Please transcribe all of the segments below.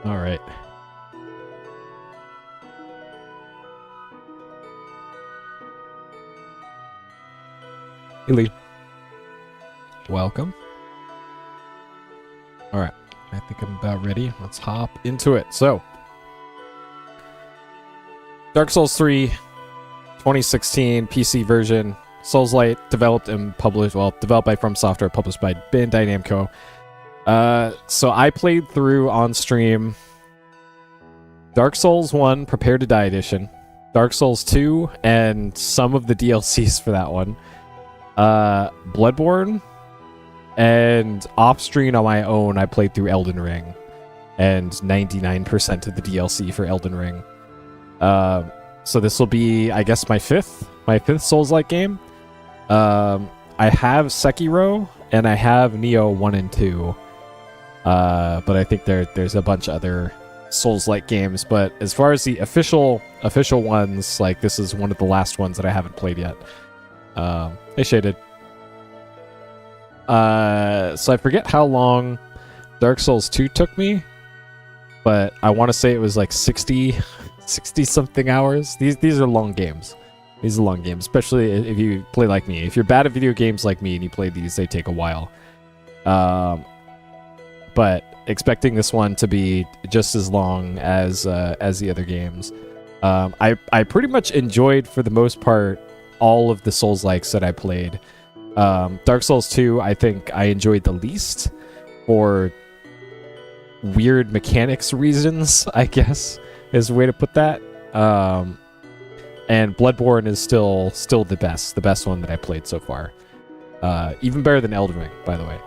All right. Hey, Lee. Welcome. All right. I think I'm about ready. Let's hop into it. So, Dark Souls 3, 2016 PC version. Souls-like, developed and published, developed by From Software, published by Bandai Namco. So I played through on stream Dark Souls 1, Prepare to Die Edition, Dark Souls 2, and some of the DLCs for that one. Bloodborne, and off-stream on my own, I played through Elden Ring, and 99% of the DLC for Elden Ring. So this will be, I guess, my fifth Souls-like game. I have Sekiro, and I have Neo 1 and 2. But I think there's a bunch of other Souls-like games. But as far as the official ones, like, this is one of the last ones that I haven't played yet. Hey, Shaded. So I forget how long Dark Souls 2 took me, but I want to say it was like 60 something hours. These are long games. These are long games, especially if you play like me. If you're bad at video games like me and you play these, they take a while. But expecting this one to be just as long as the other games. I pretty much enjoyed, for the most part, all of the Souls-likes that I played. Dark Souls 2, I think I enjoyed the least, for weird mechanics reasons, I guess, is a way to put that. And Bloodborne is still the best one that I played so far. Even better than Elden Ring, by the way.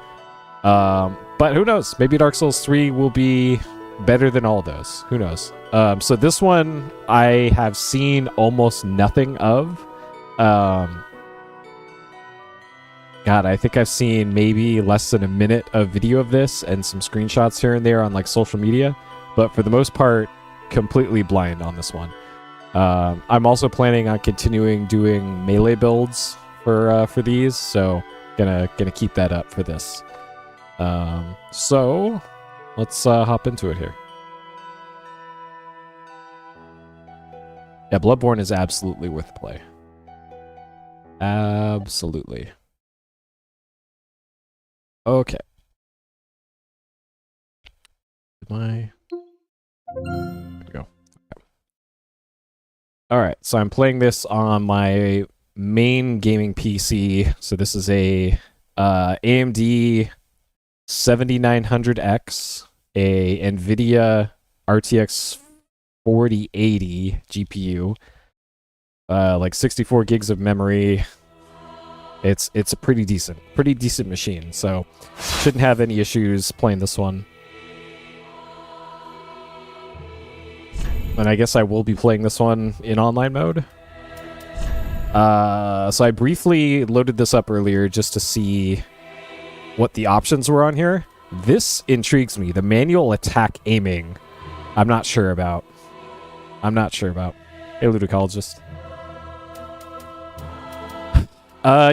But who knows? Maybe Dark Souls 3 will be better than all of those. Who knows? So this one I have seen almost nothing of. God, I think I've seen maybe less than a minute of video of this and some screenshots here and there on like social media. But for the most part, completely blind on this one. I'm also planning on continuing doing melee builds for these, so gonna keep that up for this. So let's hop into it here. Yeah, Bloodborne is absolutely worth the play. Absolutely. Okay. There we go. Okay. All right, so I'm playing this on my main gaming PC. So this is a AMD 7900X, a NVIDIA RTX 4080 GPU, like 64 gigs of memory. It's a pretty decent machine, so shouldn't have any issues playing this one. And I guess I will be playing this one in online mode. So I briefly loaded this up earlier just to see what the options were on here. This intrigues me. The manual attack aiming, I'm not sure about. Hey, Ludocologist.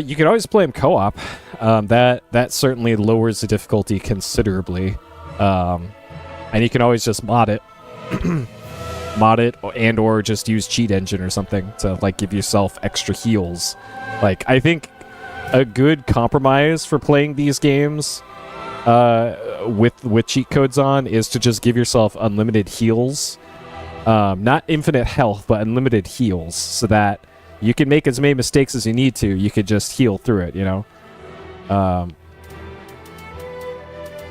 You can always play them co-op. That certainly lowers the difficulty considerably. And you can always just mod it. Mod it and or just use cheat engine or something to like give yourself extra heals. Like, I think a good compromise for playing these games with cheat codes on is to just give yourself unlimited heals. Not infinite health, but unlimited heals, so that you can make as many mistakes as you need to. You could just heal through it, you know?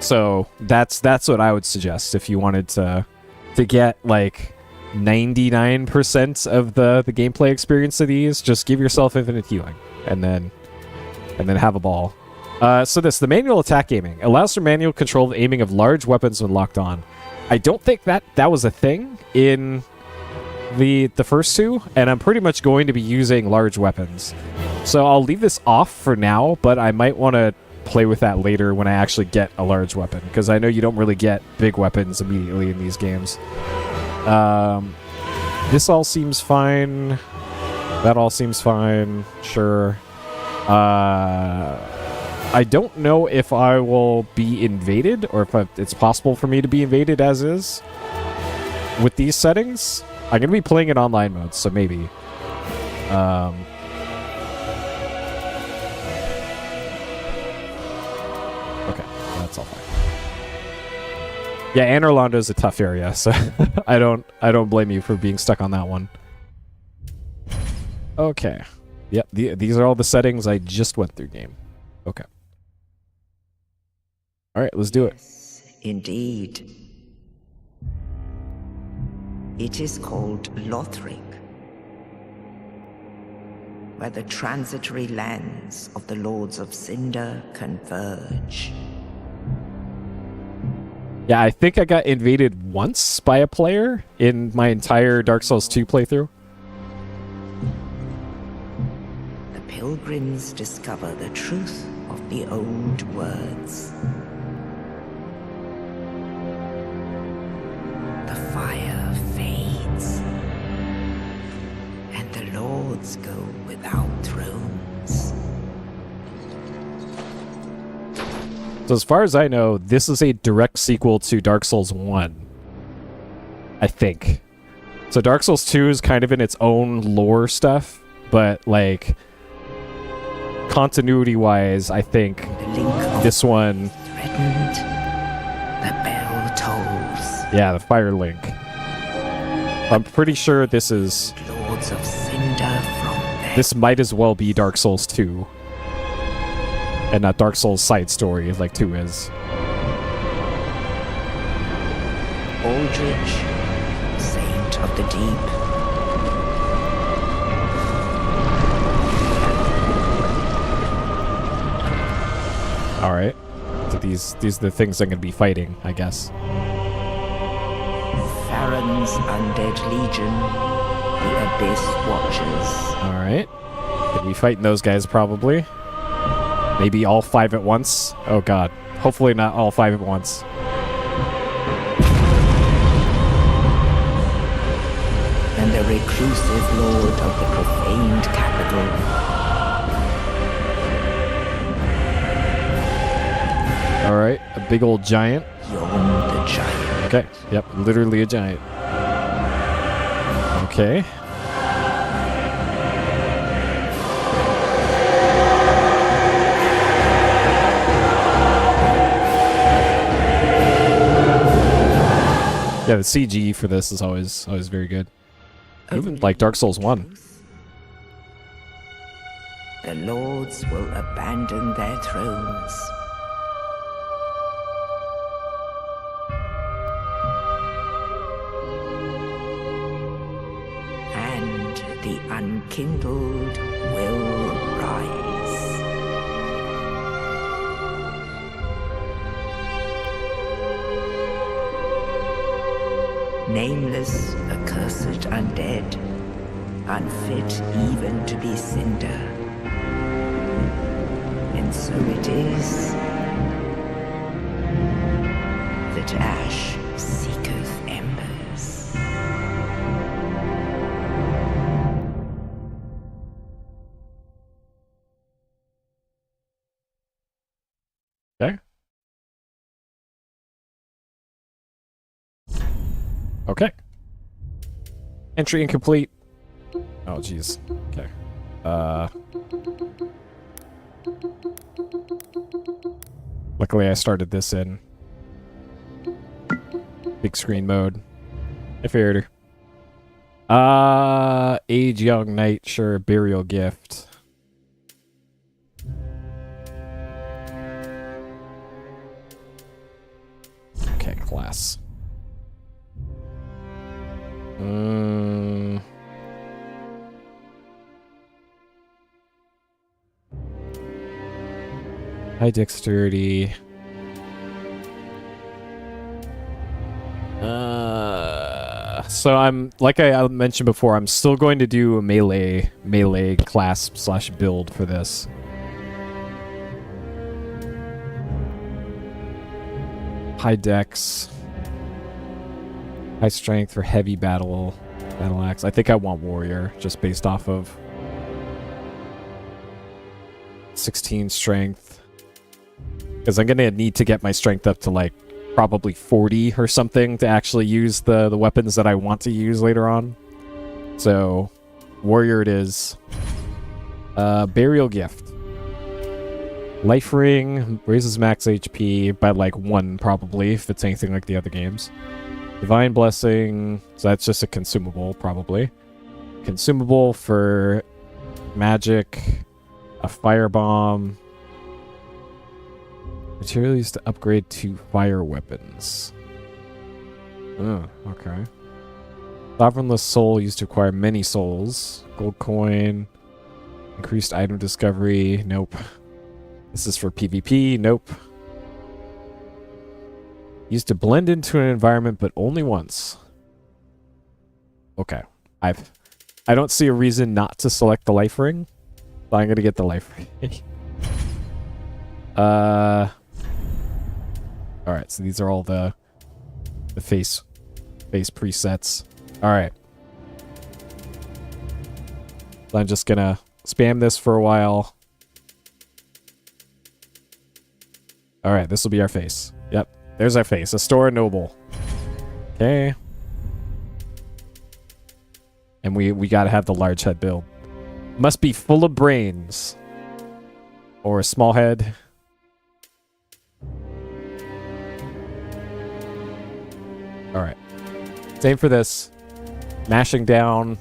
So that's what I would suggest if you wanted to get like 99% of the gameplay experience of these. Just give yourself infinite healing and then have a ball. So the manual attack aiming allows for manual control of the aiming of large weapons when locked on. I don't think that was a thing in the first two, and I'm pretty much going to be using large weapons. So I'll leave this off for now, but I might want to play with that later when I actually get a large weapon, because I know you don't really get big weapons immediately in these games. This all seems fine. That all seems fine. Sure. I don't know if I will be invaded or if it's possible for me to be invaded as is with these settings. I'm going to be playing in online mode, so maybe. Okay, that's all fine. Yeah, Anne Orlando is a tough area, so I don't blame you for being stuck on that one. Okay. Yep, these are all the settings I just went through, game. Okay. All right, let's do it. Indeed. It is called Lothric, where the transitory lands of the Lords of Cinder converge. Yeah, I think I got invaded once by a player in my entire Dark Souls 2 playthrough. The pilgrims discover the truth of the old words. The fire fades, and the lords go without thrones. So as far as I know, this is a direct sequel to Dark Souls 1. I think. So Dark Souls 2 is kind of in its own lore stuff, but like continuity-wise, I think this one... Threatened, the bell tolls. Yeah, the Fire Link. I'm pretty sure this is... Lords of Cinder from there. This might as well be Dark Souls 2. And not Dark Souls side story like 2 is. Aldrich, Saint of the Deep. Alright. So these are the things I'm going to be fighting, I guess. Farron's Undead Legion, the Abyss Watchers. Alright. Gonna be fighting those guys probably. Maybe all 5 at once. Oh god. Hopefully not all 5 at once. And the reclusive lord of the profaned capital. Alright, a big old giant. Yon the giant. Okay, yep, literally a giant. Okay. Yeah, the CG for this is always very good. Even like Dark Souls 1. The lords will abandon their thrones. And the unkindled will rise. Nameless, accursed undead, unfit even to be cinder. And so it is that ash seeketh embers. Okay. Okay. Entry incomplete. Oh, jeez. Okay. Luckily, I started this in big screen mode. I figured her. Age Young Knight, sure. Burial Gift. Okay, class. High dexterity. So I'm, like I mentioned before, I'm still going to do a melee class / build for this. High dex. High strength for heavy battle axe. I think I want warrior, just based off of 16 strength. Because I'm going to need to get my strength up to, like, probably 40 or something to actually use the weapons that I want to use later on. So, warrior it is. Burial gift. Life ring raises max HP by like 1 probably, if it's anything like the other games. Divine blessing, so that's just a consumable probably. Consumable for magic, a firebomb. Material used to upgrade to fire weapons. Oh, okay. Sovereignless soul used to acquire many souls. Gold coin. Increased item discovery. Nope. This is for PvP. Nope. Used to blend into an environment, but only once. Okay. I don't see a reason not to select the life ring. So I'm gonna get the life ring. Alright, so these are all the face presets. Alright. So I'm just gonna spam this for a while. Alright, this will be our face. Yep, there's our face. Astora Noble. Okay. And we gotta have the large head build. Must be full of brains. Or a small head. Alright. Same for this. Mashing down.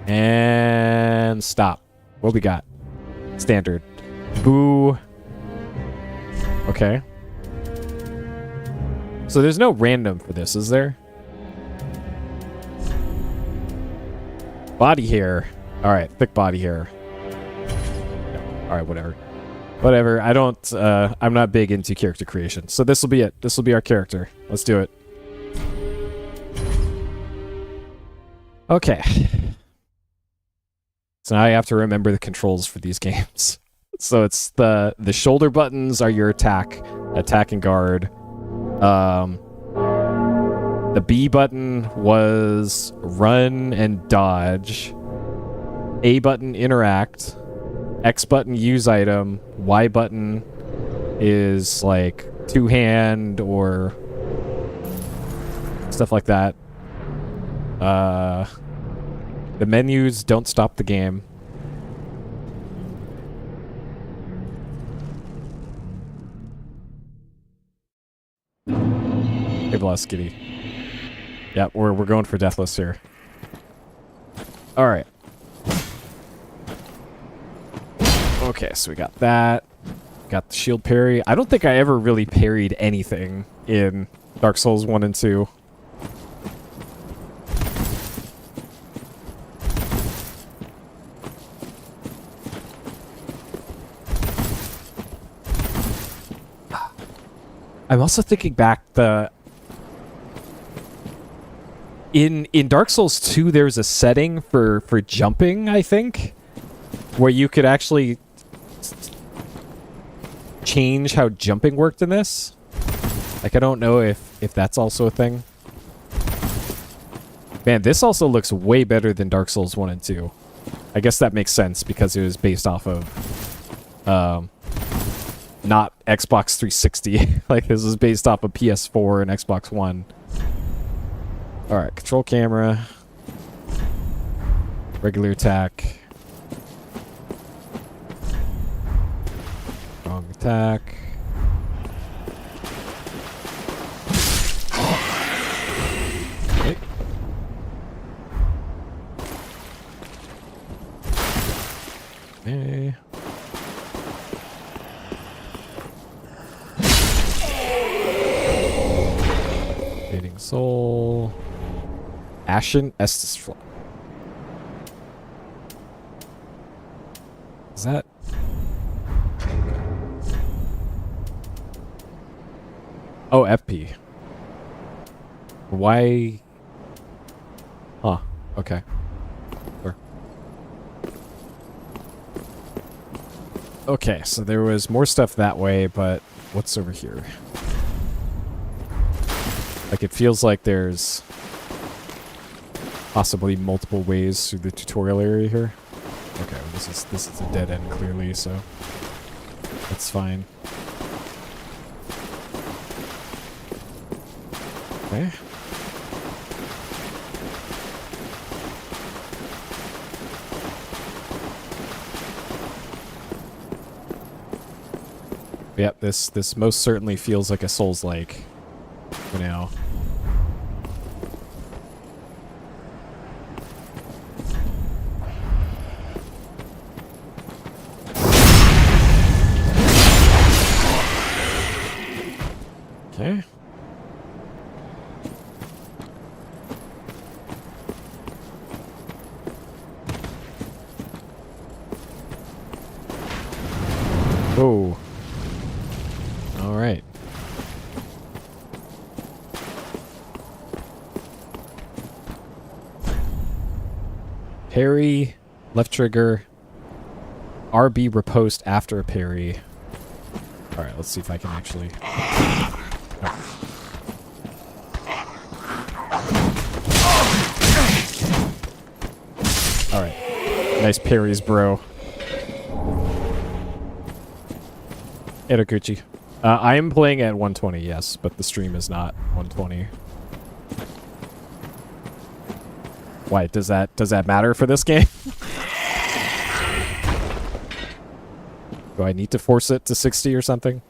And stop. What we got? Standard. Boo. Okay. So there's no random for this, is there? Body hair. Alright, thick body hair. No. Alright, whatever. Whatever. I don't, I'm not big into character creation. So this will be it. This will be our character. Let's do it. Okay. So now I have to remember the controls for these games. So it's the shoulder buttons are your attack and guard. The B button was run and dodge. A button interact. X button use item. Y button is like two-hand or stuff like that. The menus don't stop the game. Hey, bless, Skitty. Yeah, we're going for Deathless here. Alright. Okay, so we got that. Got the shield parry. I don't think I ever really parried anything in Dark Souls 1 and 2. I'm also thinking back in Dark Souls 2 there's a setting for jumping, I think, where you could actually change how jumping worked in this. Like, I don't know if that's also a thing. Man, this also looks way better than Dark Souls 1 and 2. I guess that makes sense because it was based off of not Xbox 360. Like, this is based off of PS4 and Xbox One. Alright, control camera. Regular attack. Strong attack. Okay. Okay. Fading soul. Ashen Estus Fly. Is that? Oh, FP. Why? Huh. Okay. Sure. Okay, so there was more stuff that way, but what's over here? Like, it feels like there's possibly multiple ways through the tutorial area here. Okay, well, this is a dead end clearly, so That's fine. Okay. Yep, this most certainly feels like a Souls-like for now. Okay. Whoa. All right. Parry, left trigger, RB riposte after a parry. All right, let's see if I can actually... All right. Nice parries, bro. Edoguchi. I am playing at 120, yes, but the stream is not 120. Why, does that matter for this game? Do I need to force it to 60 or something?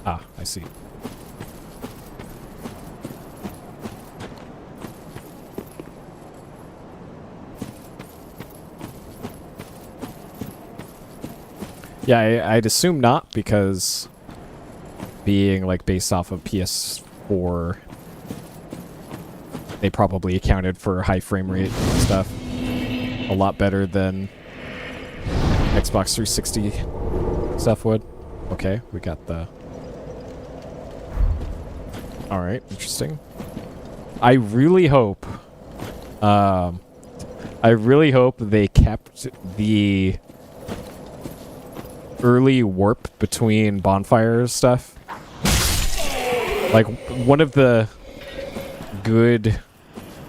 Ah, I see. Yeah, I'd assume not, because being like based off of PS4, they probably accounted for high frame rate and stuff a lot better than Xbox 360 stuff would. Okay, we got the... Alright, interesting. I really hope they kept the early warp between bonfire stuff. Like, one of the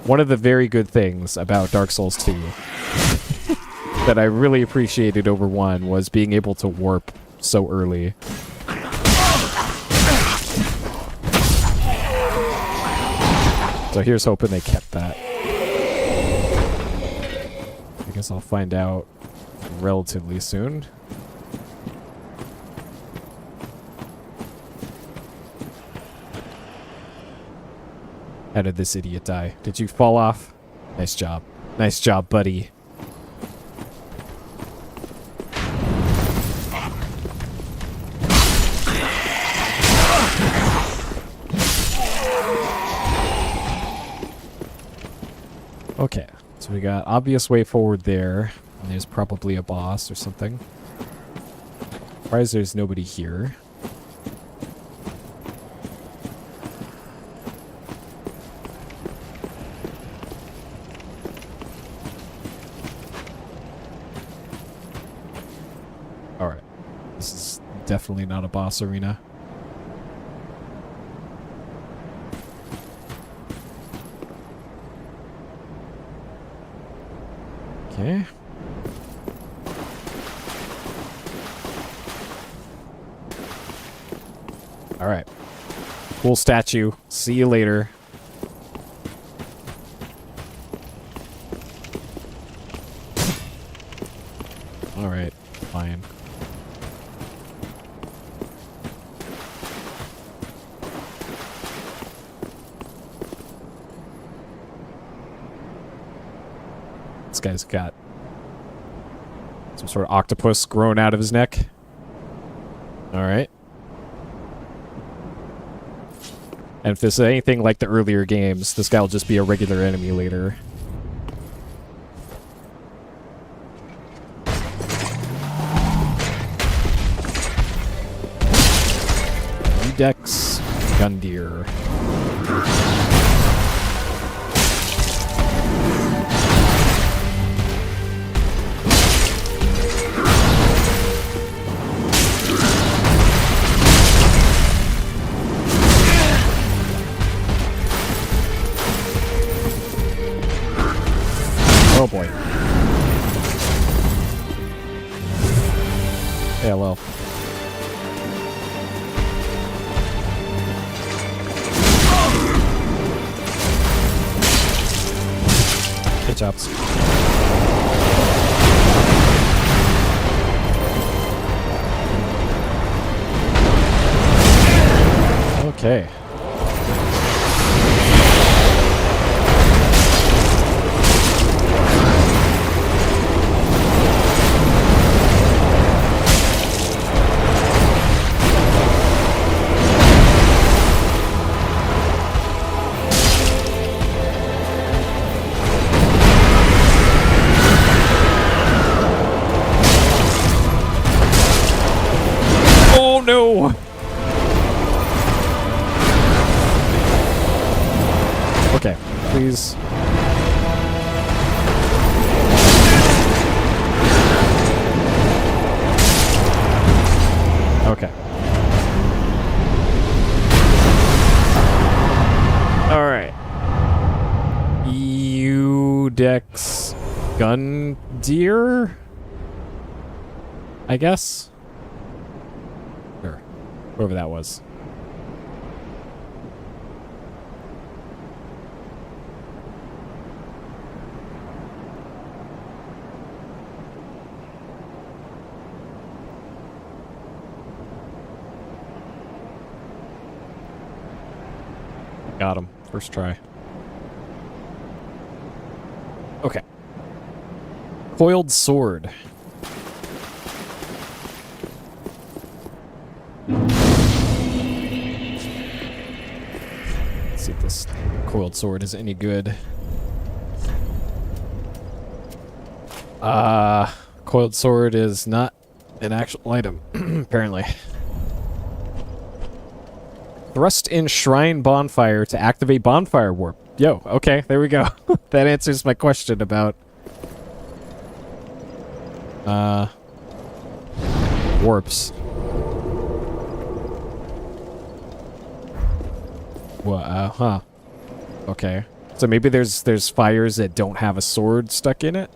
very good things about Dark Souls 2 that I really appreciated over 1 was being able to warp so early. So here's hoping they kept that. I guess I'll find out relatively soon. How did this idiot die? Did you fall off? Nice job. Nice job, buddy. Okay, so we got obvious way forward there. And there's probably a boss or something. Surprised there's nobody here. Alright. This is definitely not a boss arena. Okay. Alright. Cool statue. See you later. Alright, fine. This guy's got some sort of octopus growing out of his neck. Alright. And if this is anything like the earlier games, this guy will just be a regular enemy later. Dex Gundyr. Oh boy. Hey, hello. Good jobs. Okay. Oh no! Okay, please. Okay. Alright. Udex gun deer? I guess? Sure. Whoever that was. Got him. First try. Okay. Coiled sword. Let's see if this coiled sword is any good. Coiled sword is not an actual item, apparently. Thrust in shrine bonfire to activate bonfire warp. Yo, okay, there we go. That answers my question about warps. Well, huh. Okay. So maybe there's fires that don't have a sword stuck in it?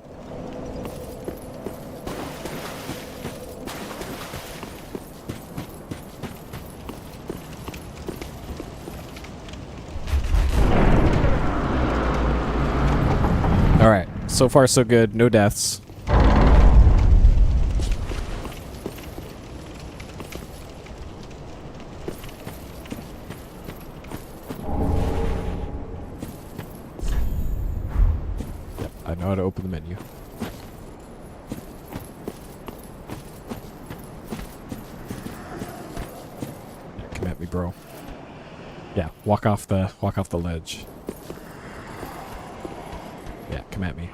Alright, so far so good, no deaths. Yep, I know how to open the menu. Yeah, come at me, bro. Yeah, walk off the ledge. Yeah, come at me.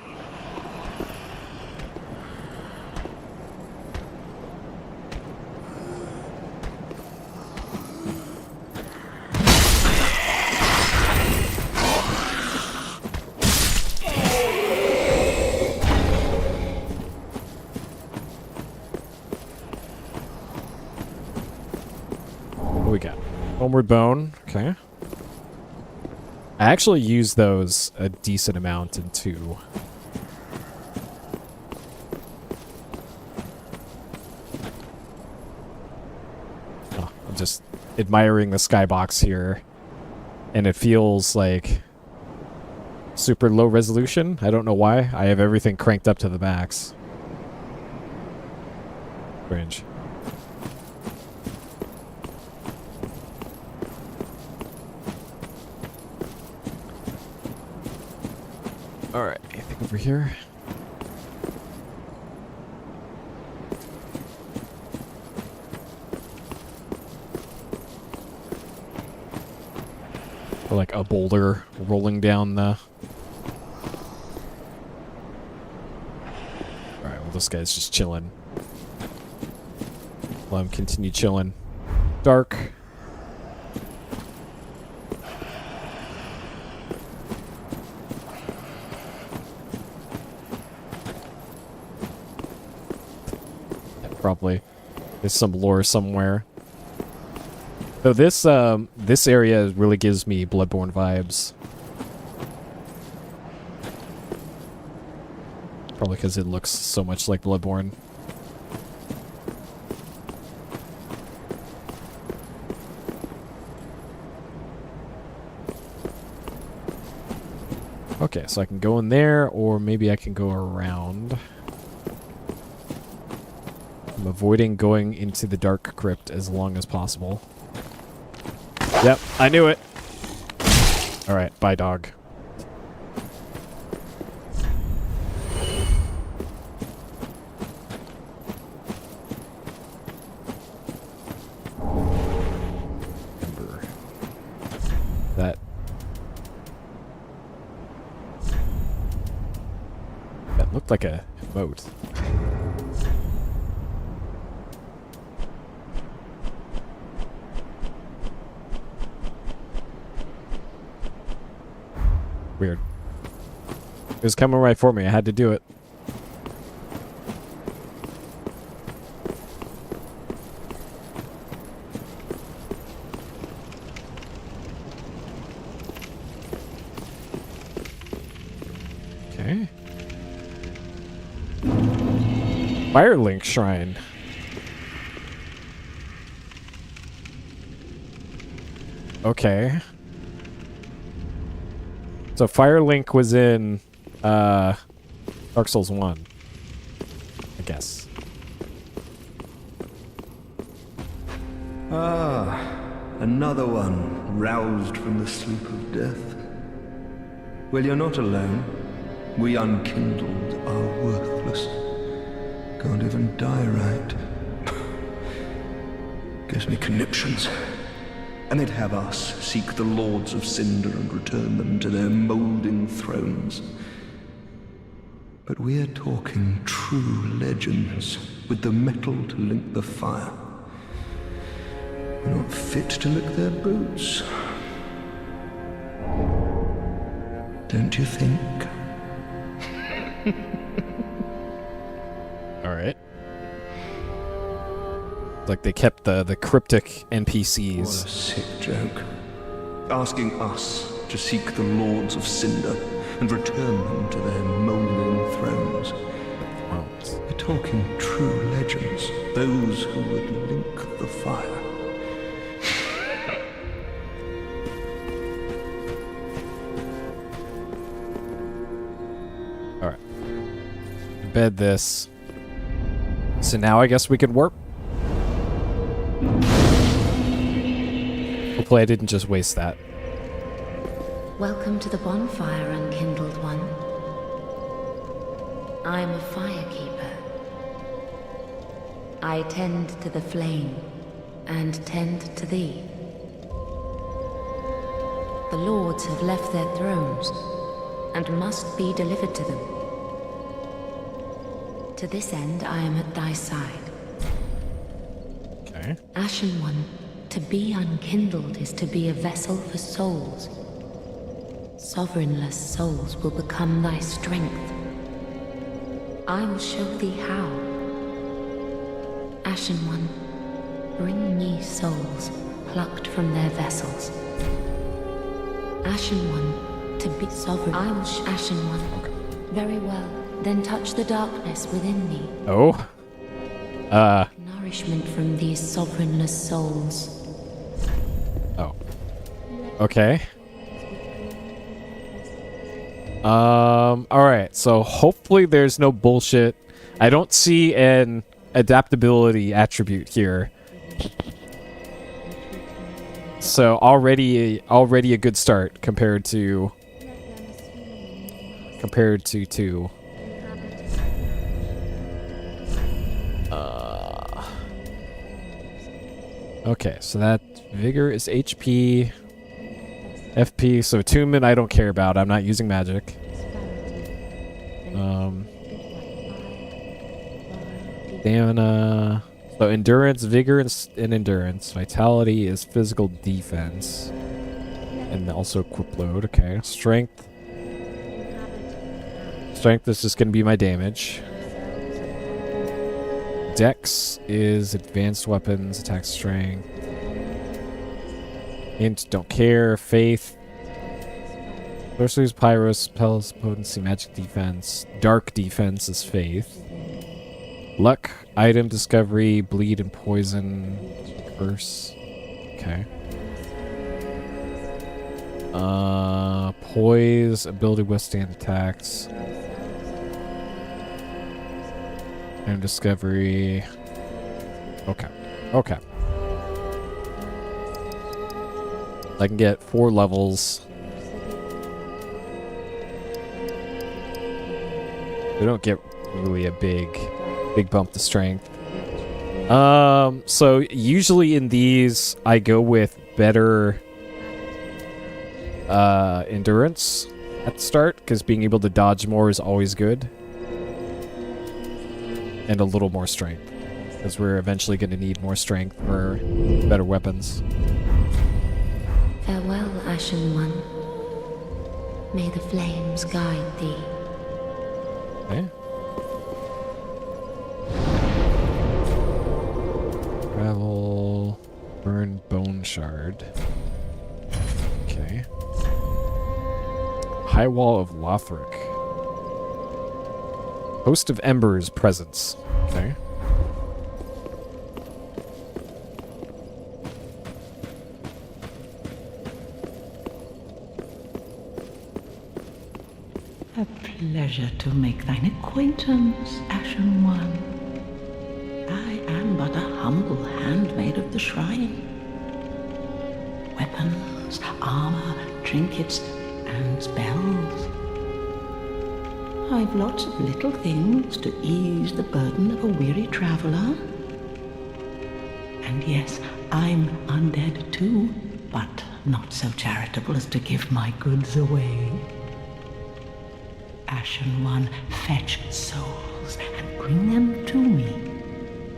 What do we got? Homeward bone. Okay. I actually use those a decent amount in 2. Oh, I'm just admiring the skybox here. And it feels like super low resolution. I don't know why. I have everything cranked up to the max. Strange. Alright, anything over here? Or like a boulder rolling down the... Alright, well this guy's just chilling. Let him continue chilling. Dark. Probably there's some lore somewhere. So this area really gives me Bloodborne vibes. Probably because it looks so much like Bloodborne. Okay, so I can go in there, or maybe I can go around. I'm avoiding going into the dark crypt as long as possible. Yep, I knew it! Alright, bye, dog. Remember that. That looked like a moat. Weird. It was coming right for me. I had to do it. Okay. Firelink Shrine. Okay. So Firelink was in Dark Souls 1, I guess. Ah, another one roused from the sleep of death. Well, you're not alone. We unkindled are worthless. Can't even die right. Gives me conniptions. And they'd have us seek the Lords of Cinder and return them to their moulding thrones. But we're talking true legends, with the metal to link the fire. We're not fit to lick their boots. Don't you think? Alright. Like they kept the cryptic NPCs. What a sick joke. Asking us to seek the Lords of Cinder and return them to their moulding thrones. We're talking true legends, those who would link the fire. Alright. Embed this. So now I guess we can warp. Hopefully I didn't just waste that. Welcome to the bonfire, unkindled one. I am a firekeeper. I tend to the flame, and tend to thee. The lords have left their thrones, and must be delivered to them. To this end, I am at thy side. Okay. Ashen One, to be unkindled is to be a vessel for souls. Sovereignless souls will become thy strength. I will show thee how. Ashen One, bring me souls plucked from their vessels. Ashen One, to be sovereign. I will Ashen One. Okay. Very well. Then touch the darkness within me. Oh? Nourishment from these sovereignless souls. Oh. Okay. Alright, so hopefully there's no bullshit. I don't see an adaptability attribute here. So already a good start compared to 2. Okay, so that vigor is HP, FP, so attunement I don't care about. I'm not using magic. Stamina. So endurance, vigor, and endurance. Vitality is physical defense. And also equip load. Okay. Strength. Strength is just going to be my damage. Dex is advanced weapons, attack strength. Int, don't care. Faith. Sorcery's Pyro, Spells, Potency, Magic Defense. Dark Defense is Faith. Luck, Item, Discovery, Bleed, and Poison. Curse. Okay. Poise, Ability to withstand attacks. And Discovery. Okay. Okay. I can get 4 levels. They don't get really a big bump to strength. So usually in these, I go with better endurance at the start, because being able to dodge more is always good. And a little more strength, because we're eventually going to need more strength for better weapons. Farewell, Ashen One. May the flames guide thee. Okay. Travel, burn bone shard. Okay. High Wall of Lothric. Host of Embers presence. Okay. A pleasure to make thine acquaintance, Ashen One. I am but a humble handmaid of the shrine. Weapons, armor, trinkets, and spells. I've lots of little things to ease the burden of a weary traveler. And yes, I'm undead too, but not so charitable as to give my goods away. Ashen One, fetch souls and bring them to me.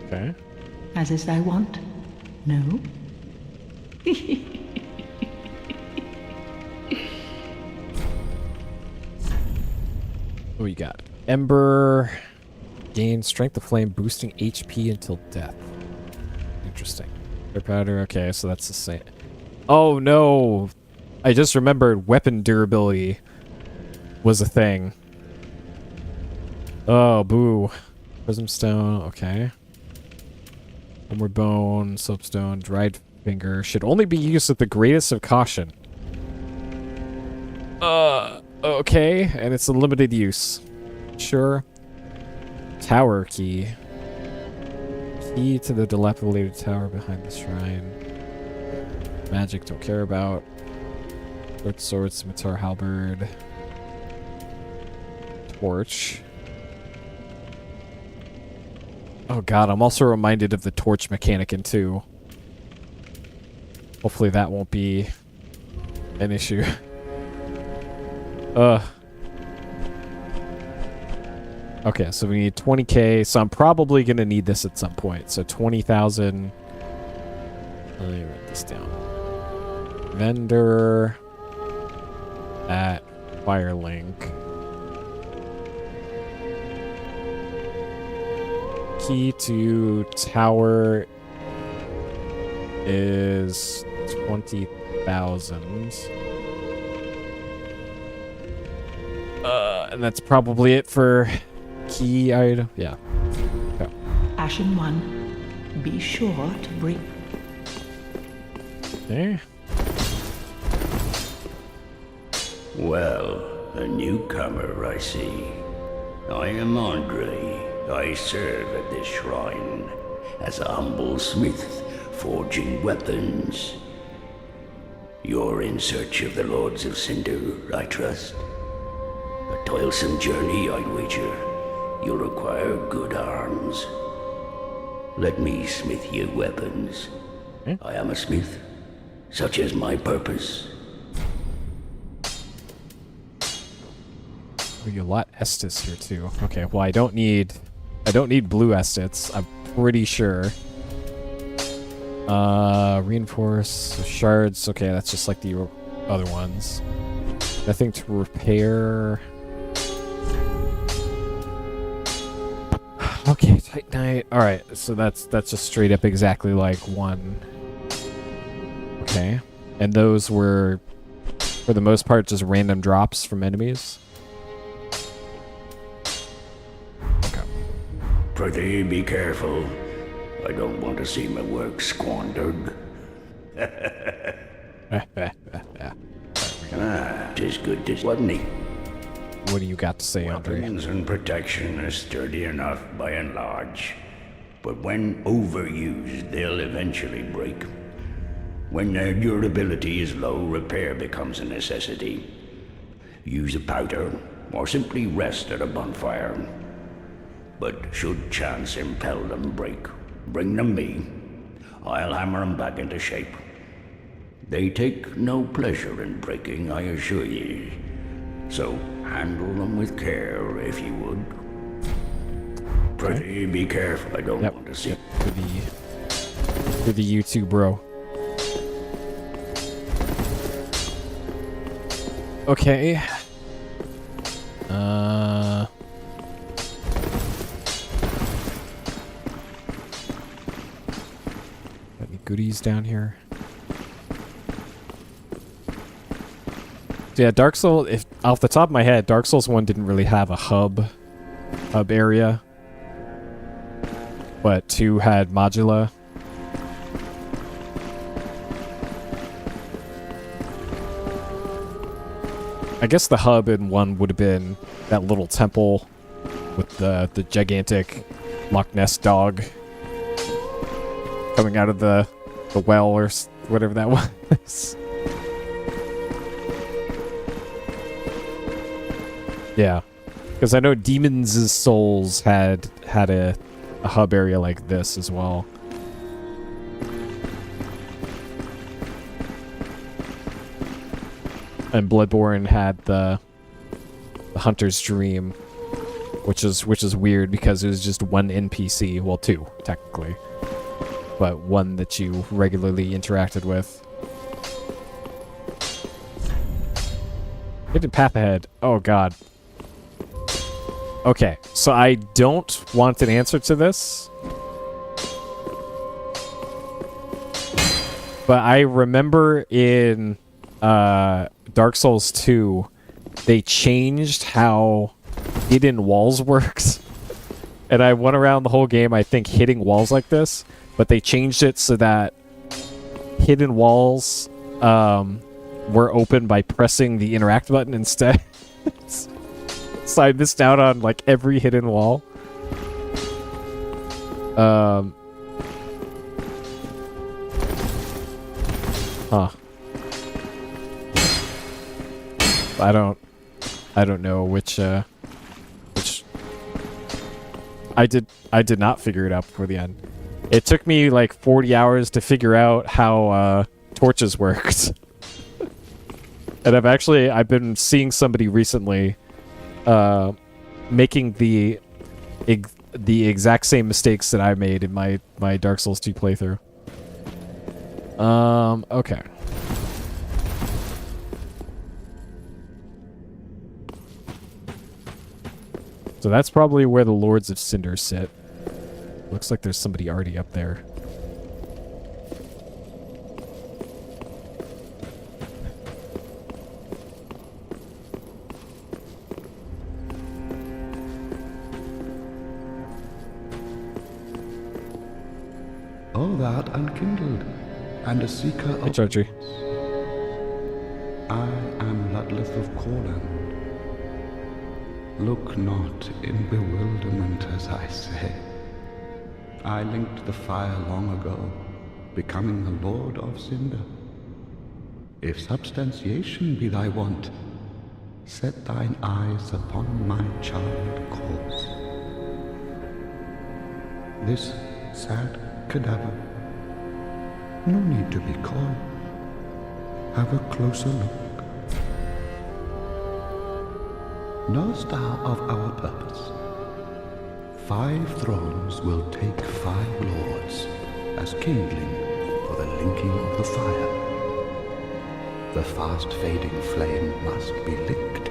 Okay. As is thy wont? No? What we got? Ember. Gain strength of flame, boosting HP until death. Interesting. Air powder. Okay, so that's the same. Oh no! I just remembered weapon durability was a thing. Oh, boo. Prism stone. Okay. Homeward bone, soapstone, dried finger. Should only be used with the greatest of caution. Okay, and it's a limited use. Sure. Tower key. Key to the dilapidated tower behind the shrine. Magic, don't care about. Short sword, scimitar, halberd. Torch. Oh god, I'm also reminded of the torch mechanic in 2. Hopefully that won't be an issue. Okay, so we need 20k, so I'm probably going to need this at some point. So 20,000. Let me write this down. Vendor at Firelink. Key to tower is 20,000. And that's probably it for key item. Yeah. Okay. Ashen One, be sure to bring... Okay. Well, a newcomer, I see. I am Andre. I serve at this shrine as a humble smith, forging weapons. You're in search of the Lords of Cinder, I trust. A toilsome journey, I'd wager. You'll require good arms. Let me smith you weapons. I am a smith. Such is my purpose. Oh, you lot Estus here too. Okay, well I don't need blue Estus, I'm pretty sure. Reinforce shards. Okay, that's just like the other ones. Nothing to repair. Okay, Titanite. Alright, so that's just straight up exactly like one. Okay. And those were for the most part, just random drops from enemies. Okay. Prithee, be careful. I don't want to see my work squandered. Tis good, tis wasn't he? What do you got to say, Andre? Weapons and protection are sturdy enough by and large, but when overused, they'll eventually break. When their durability is low, repair becomes a necessity. Use a powder, or simply rest at a bonfire. But should chance impel them break, bring them me. I'll hammer them back into shape. They take no pleasure in breaking, I assure ye. So handle them with care, if you would. Pretty be careful, I don't want to see. For the YouTube, bro. Okay. Any goodies down here? So yeah, Dark Souls, if off the top of my head, Dark Souls 1 didn't really have a hub area. But 2 had modula. I guess the hub in 1 would have been that little temple with the gigantic Loch Ness dog coming out of the well or whatever that was. Yeah, because I know Demon's Souls had a hub area like this as well. And Bloodborne had the Hunter's Dream, which is weird because it was just one NPC, well 2 technically, but one that you regularly interacted with. Hidden path ahead. Oh god. Okay, so I don't want an answer to this, but I remember in Dark Souls 2, they changed how hidden walls worked. And I went around the whole game, I think, hitting walls like this, but they changed it so that hidden walls were open by pressing the interact button instead. So I missed out on, like, every hidden wall. Huh. I don't know which I did not figure it out before the end. It took me like 40 hours to figure out how torches worked. And I've been seeing somebody recently making the exact same mistakes that I made in my Dark Souls 2 playthrough. Okay. So that's probably where the Lords of Cinder sit. Looks like there's somebody already up there. All that unkindled, and a seeker of... Hey, Chartry. I am Ludleth of Corland. Look not in bewilderment as I say. I linked the fire long ago, becoming the Lord of Cinder. If substantiation be thy want, set thine eyes upon my charmed course. This sad cadaver, no need to be coy. Have a closer look. Knowest thou of our purpose? 5 thrones will take 5 lords as kindling for the linking of the fire. The fast fading flame must be licked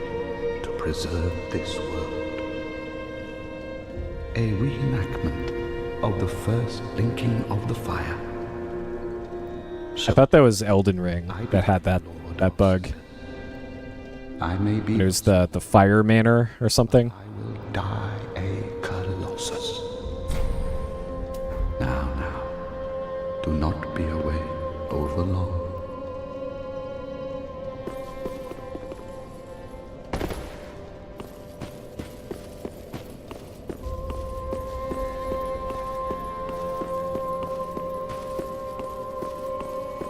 to preserve this world. A reenactment of the first linking of the fire. I thought that was Elden Ring that had that bug. I may be. There's the fire manor or something. I will die a colossus. Now, do not be away over long.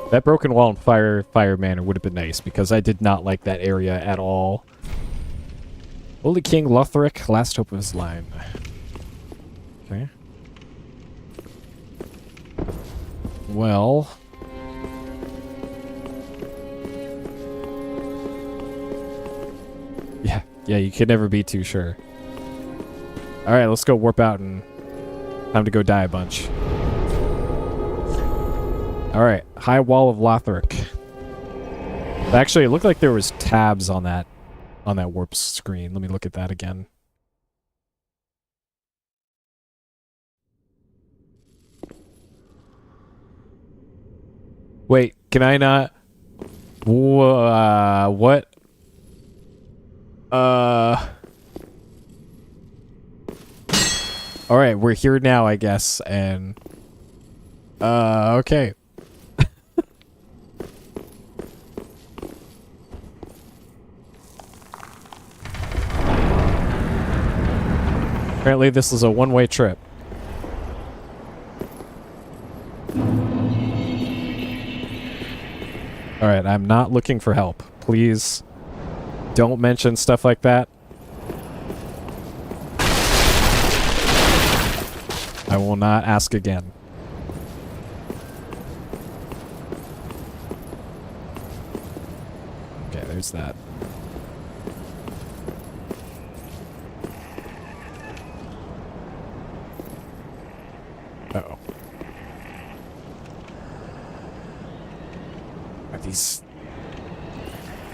That broken wall and fire manor would have been nice because I did not like that area at all. Holy King Lothric, last hope of his line. Okay. Well. Yeah, you could never be too sure. Alright, let's go warp out and time to go die a bunch. Alright, High Wall of Lothric. Actually, it looked like there was tabs on that warp screen. Let me look at that again. Wait, can I not? What? Alright, we're here now, I guess, and... okay. Apparently this is a one-way trip. Alright, I'm not looking for help. Please don't mention stuff like that. I will not ask again. Okay, there's that. Uh-oh.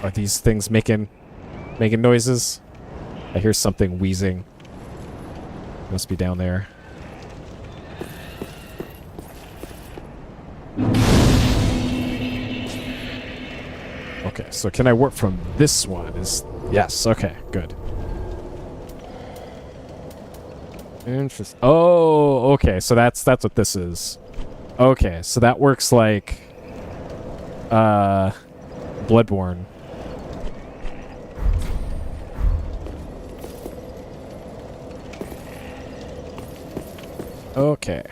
Are these things making noises? I hear something wheezing. Must be down there. Okay, so can I warp from this one? Yes, okay, good. Interesting. Oh, okay, so that's what this is. Okay, so that works like Bloodborne. Okay.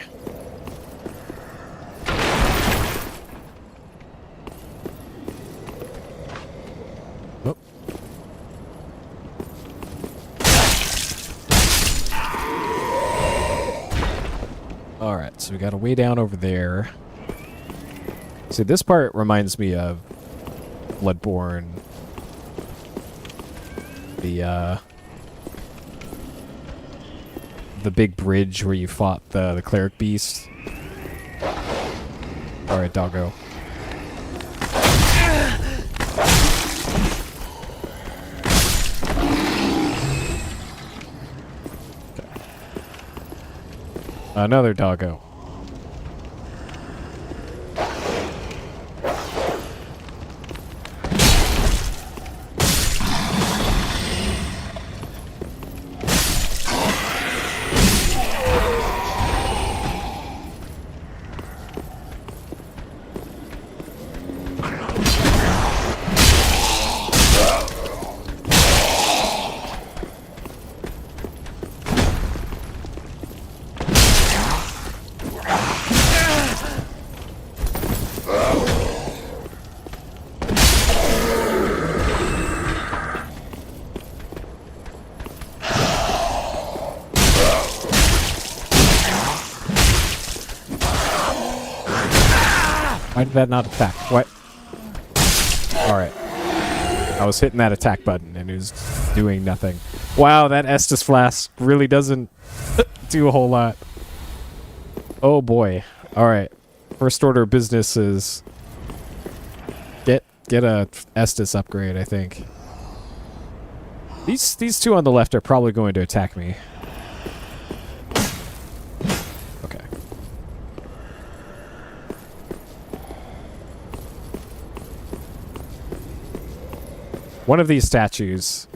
Oh. Alright, so we got a way down over there. See, this part reminds me of Bloodborne. The big bridge where you fought the cleric beast. Alright, doggo. Okay. Another doggo. Why did that not attack? What? Alright. I was hitting that attack button and it was doing nothing. Wow, that Estus Flask really doesn't do a whole lot. Oh boy. Alright. First order of business is get a Estus upgrade, I think. These two on the left are probably going to attack me. Okay. One of these statues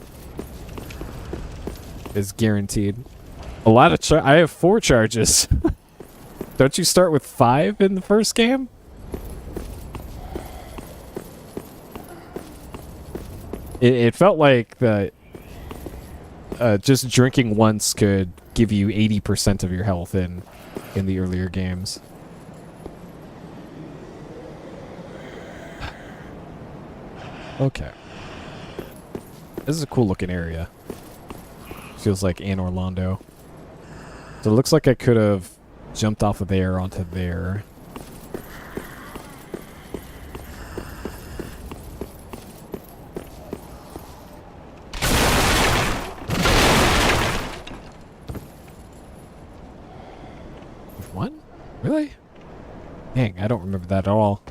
is guaranteed. A lot of I have 4 charges. Don't you start with 5 in the first game? It felt like the just drinking once could give you 80% of your health in the earlier games. Okay. This is a cool looking area. Feels like Anne Orlando. So it looks like I could have jumped off of there onto there. What? Really? Dang, I don't remember that at all.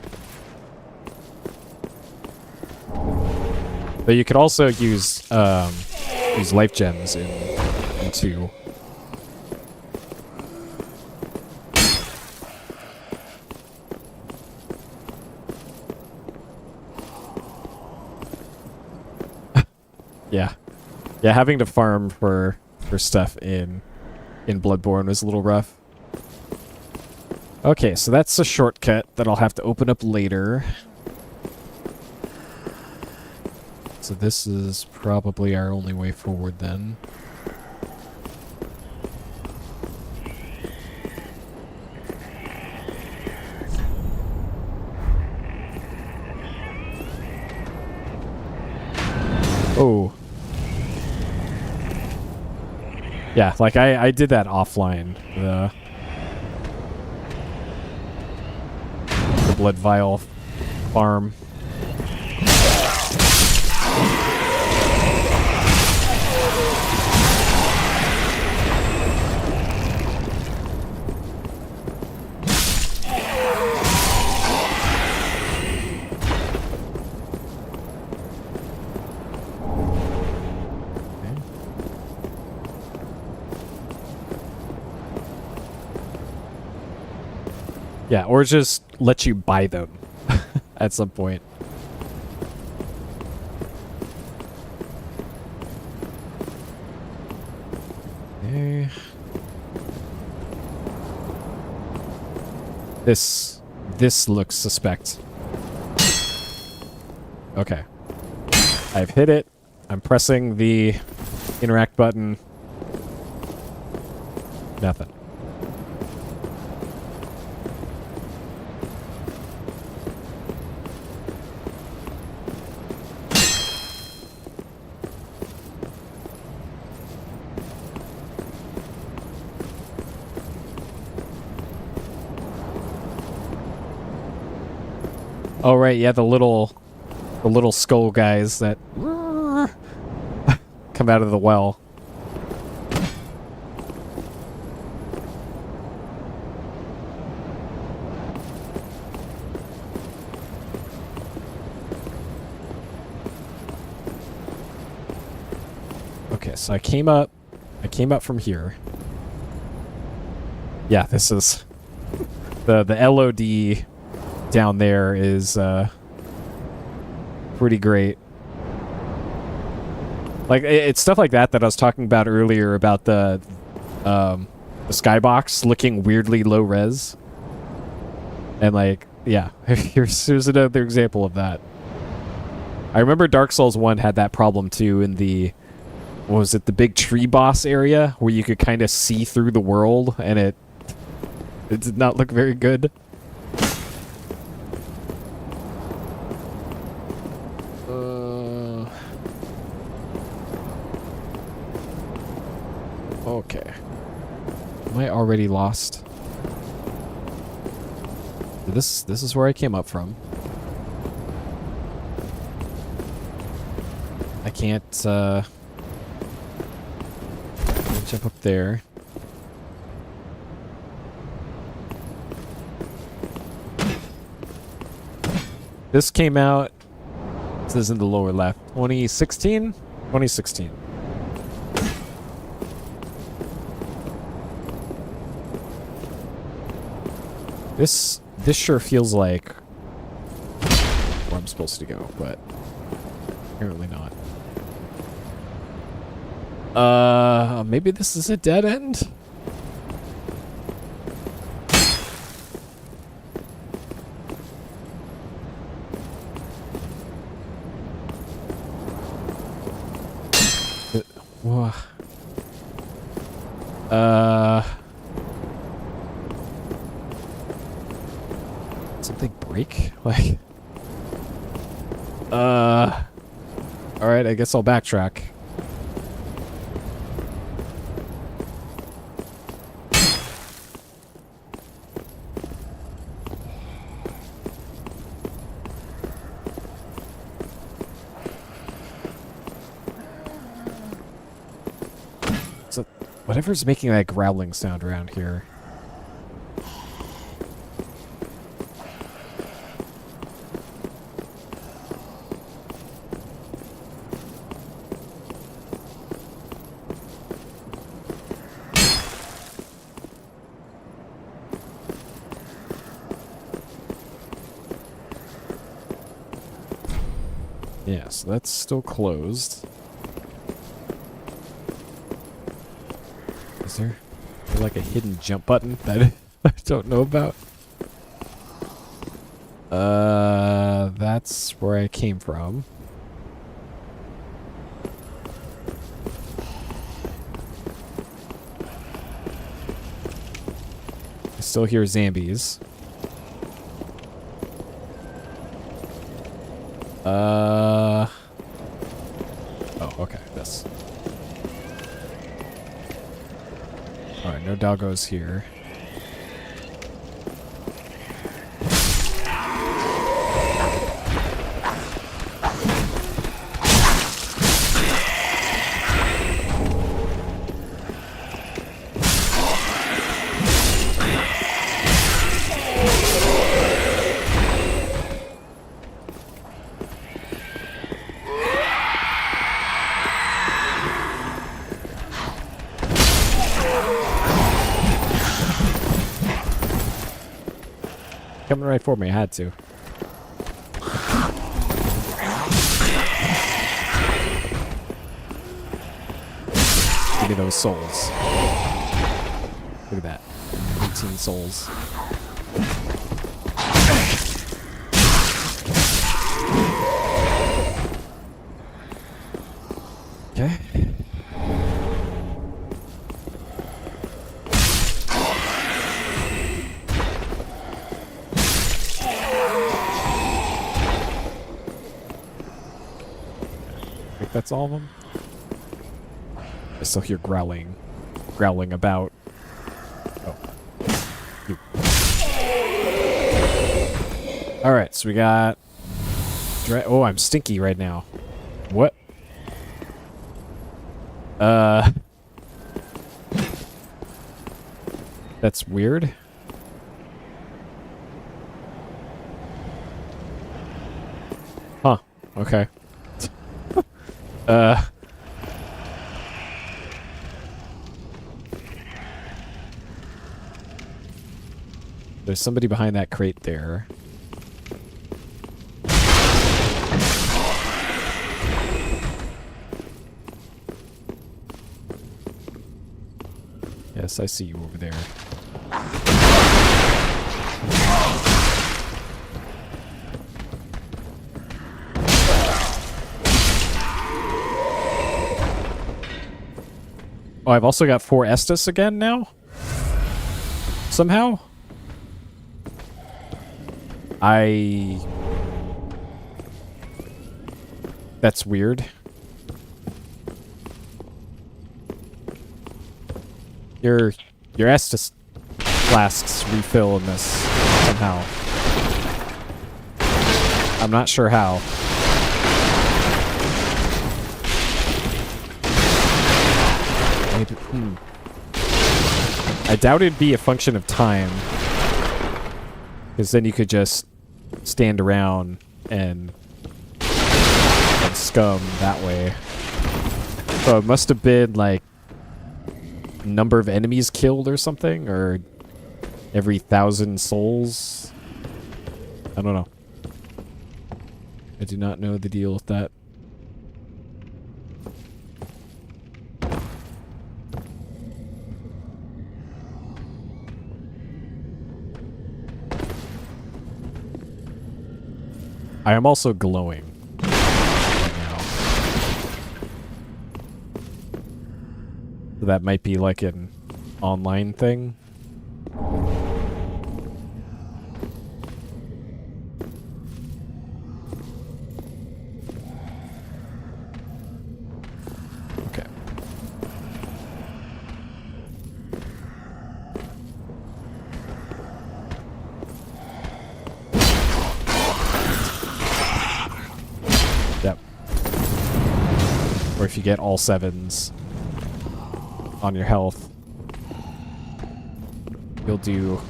But you could also use life gems in 2. Yeah. Yeah, having to farm for stuff in Bloodborne was a little rough. Okay, so that's a shortcut that I'll have to open up later. So this is probably our only way forward then. Oh. Yeah, like I did that offline. The blood vial farm. Yeah, or just let you buy them at some point. Okay. This looks suspect. Okay. I've hit it. I'm pressing the interact button. Nothing. Oh right, yeah, the little skull guys that come out of the well. Okay, so I came up from here. Yeah, this is the LOD down there is pretty great. Like it's stuff like that I was talking about earlier about the skybox looking weirdly low res. And like, yeah, here's another example of that. I remember Dark Souls 1 had that problem too in the, what was it, the big tree boss area where you could kind of see through the world and it did not look very good. Okay. Am I already lost? This is where I came up from. I can't jump up there. This came out, this is in the lower left, 2016? 2016. This sure feels like where I'm supposed to go, but Apparently not. Maybe this is a dead end? Whoa. Something break? Like, alright, I guess I'll backtrack. So, whatever's making that growling sound around here. Yeah, so that's still closed. Is there like a hidden jump button that I don't know about? That's where I came from. I still hear zombies. Oh, okay, this. Alright, no doggos here. Coming right for me, I had to. Give me those souls. Look at that. 18 souls. Okay. That's all of them. I still hear growling about. Oh. You. All right, so we got. Oh, I'm stinky right now. What? That's weird. Huh. Okay. There's somebody behind that crate there. Yes, I see you over there. Oh, I've also got 4 Estus again now? Somehow? That's weird. Your Estus flasks refill in this somehow. I'm not sure how. I doubt it'd be a function of time. Because then you could just stand around and scum that way. So it must have been like number of enemies killed or something, or every 1,000 souls. I don't know. I do not know the deal with that. I am also glowing right now. So that might be like an online thing. Okay. Yep. Or if you get all 7s on your health, you'll do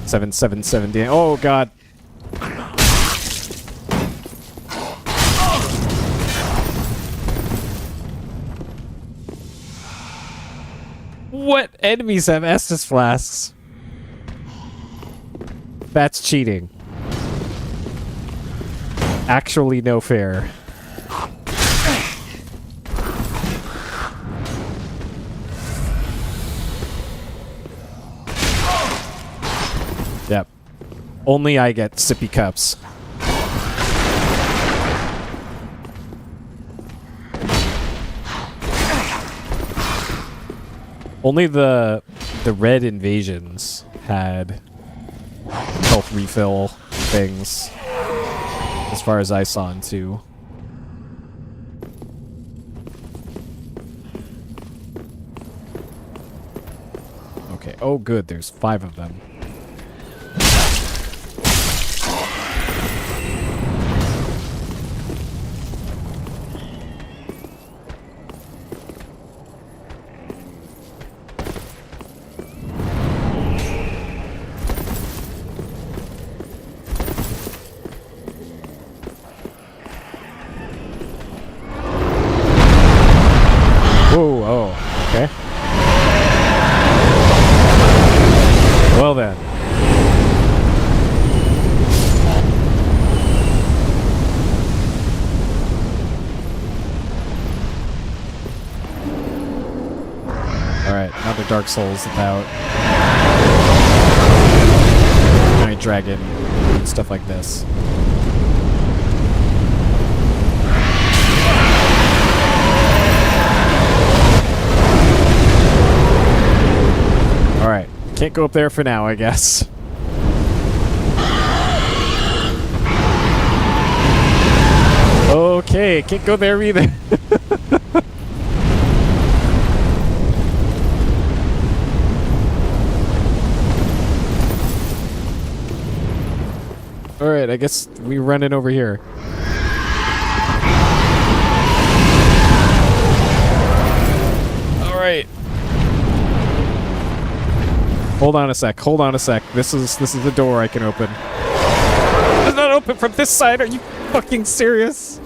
777 damage. Oh god. What enemies have Estus flasks? That's cheating. Actually no fair. Yep. Only I get sippy cups. Only the red invasions had health refill things, as far as I saw in 2. Okay. Oh, good. There's 5 of them. Whoa, oh, okay. Well then. Alright, another Dark Souls about giant dragon and stuff like this. Alright, can't go up there for now, I guess. Okay, can't go there either. Alright, I guess we run it over here. Alright. Hold on a sec. Hold on a sec. This is the door I can open. It's not open from this side. Are you fucking serious?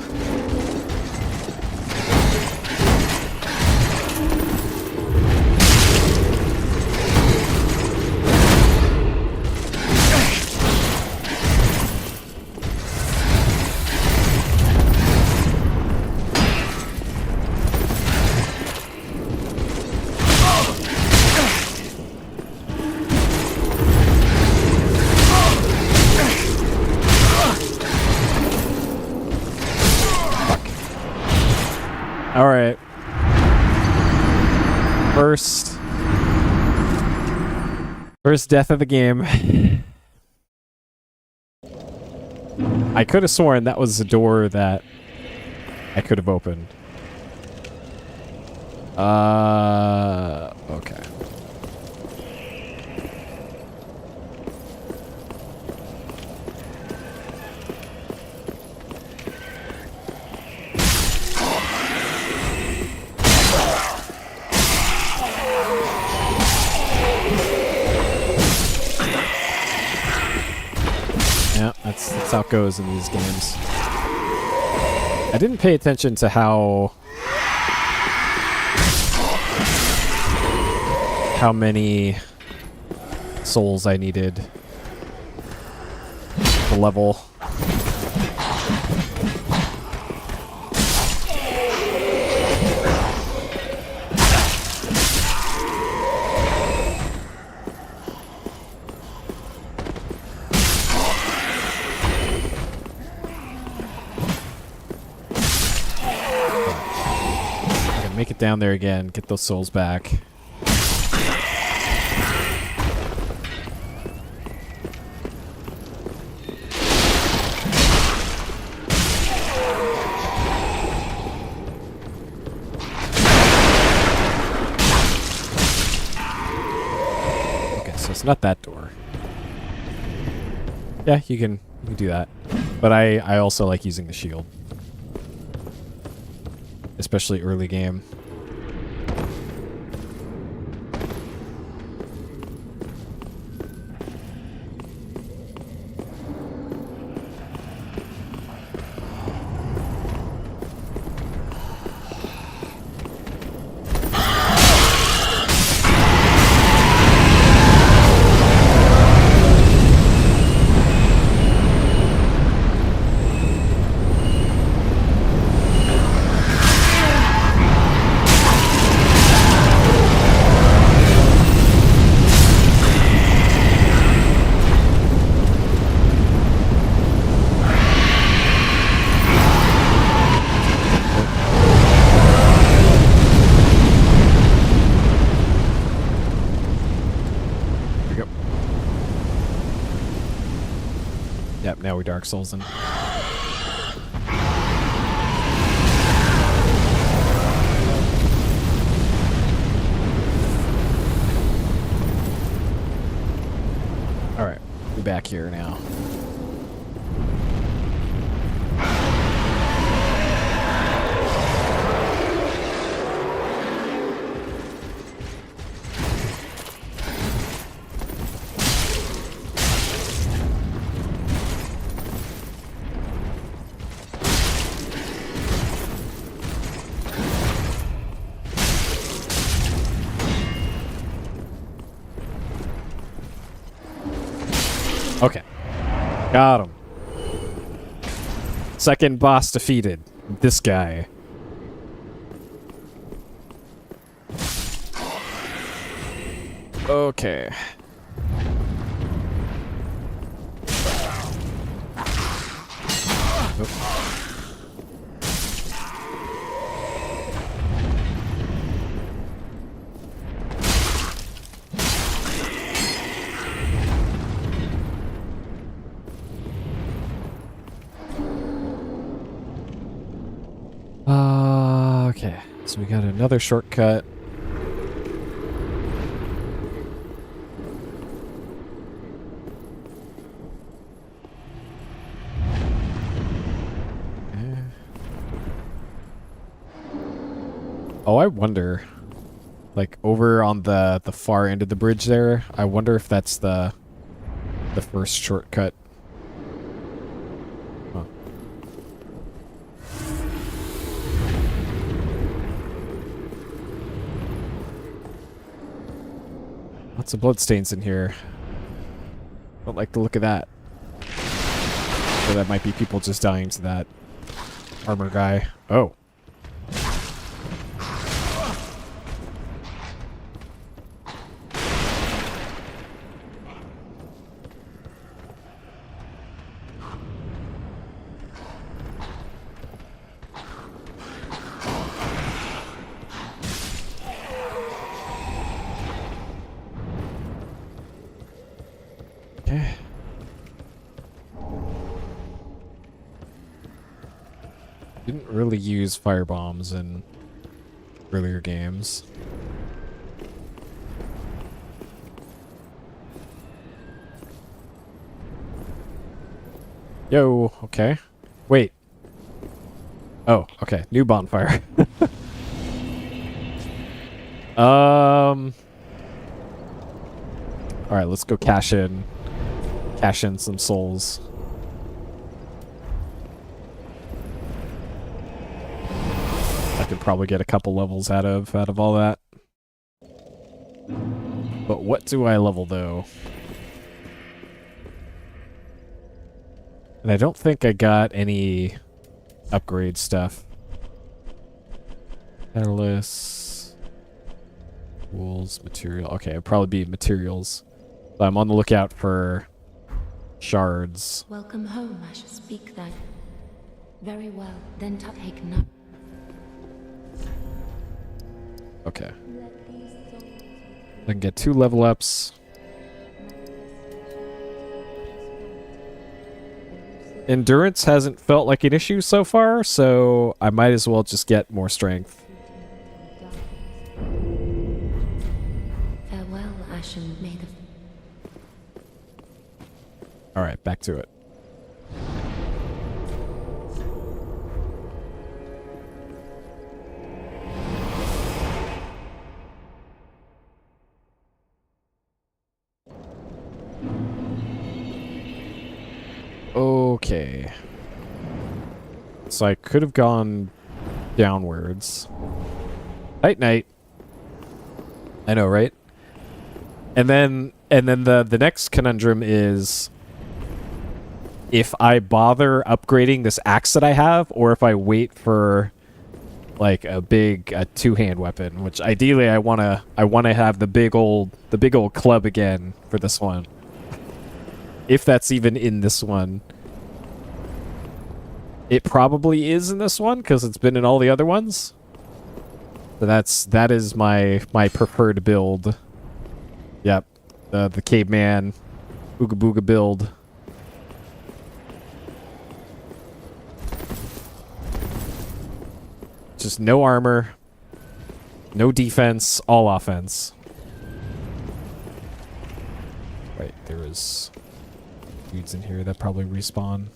Alright. First death of the game. I could have sworn that was a door that I could have opened. Okay. Yeah, that's how it goes in these games. I didn't pay attention to how many souls I needed to level. make it down there again. Get those souls back. Okay, so it's not that door. Yeah, you can do that. But I also like using the shield. Especially early game. Yep, now we Dark Souls in. Alright, we're back here now. Okay. Got him. Second boss defeated. This guy. Okay. Oop. Okay, so we got another shortcut. Oh, I wonder, like over on the far end of the bridge there, I wonder if that's the first shortcut. Huh. Lots of bloodstains in here. Don't like the look of that. So that might be people just dying to that armor guy. Oh. Okay. Didn't really use fire bombs in earlier games. Yo, okay. Wait. Oh, okay. New bonfire. Alright, let's go cash in some souls. I could probably get a couple levels out of all that. But what do I level though? And I don't think I got any upgrade stuff. Catalyst, tools, material. Okay, it'd probably be materials. So I'm on the lookout for shards. Welcome home, I shall speak thy. Very well, then take no. Okay. I can get 2 level ups. Endurance hasn't felt like an issue so far, so I might as well just get more strength. Farewell, Ashen Maid of... Alright, back to it. Okay. So I could have gone downwards. Night night. I know, right? And then the next conundrum is if I bother upgrading this axe that I have, or if I wait for like a two-hand weapon, which ideally I wanna have the big old club again for this one. If that's even in this one. It probably is in this one, because it's been in all the other ones. So that is my preferred build. Yep. The caveman Ooga Booga build. Just no armor, no defense, all offense. Right, there is dudes in here that probably respawn.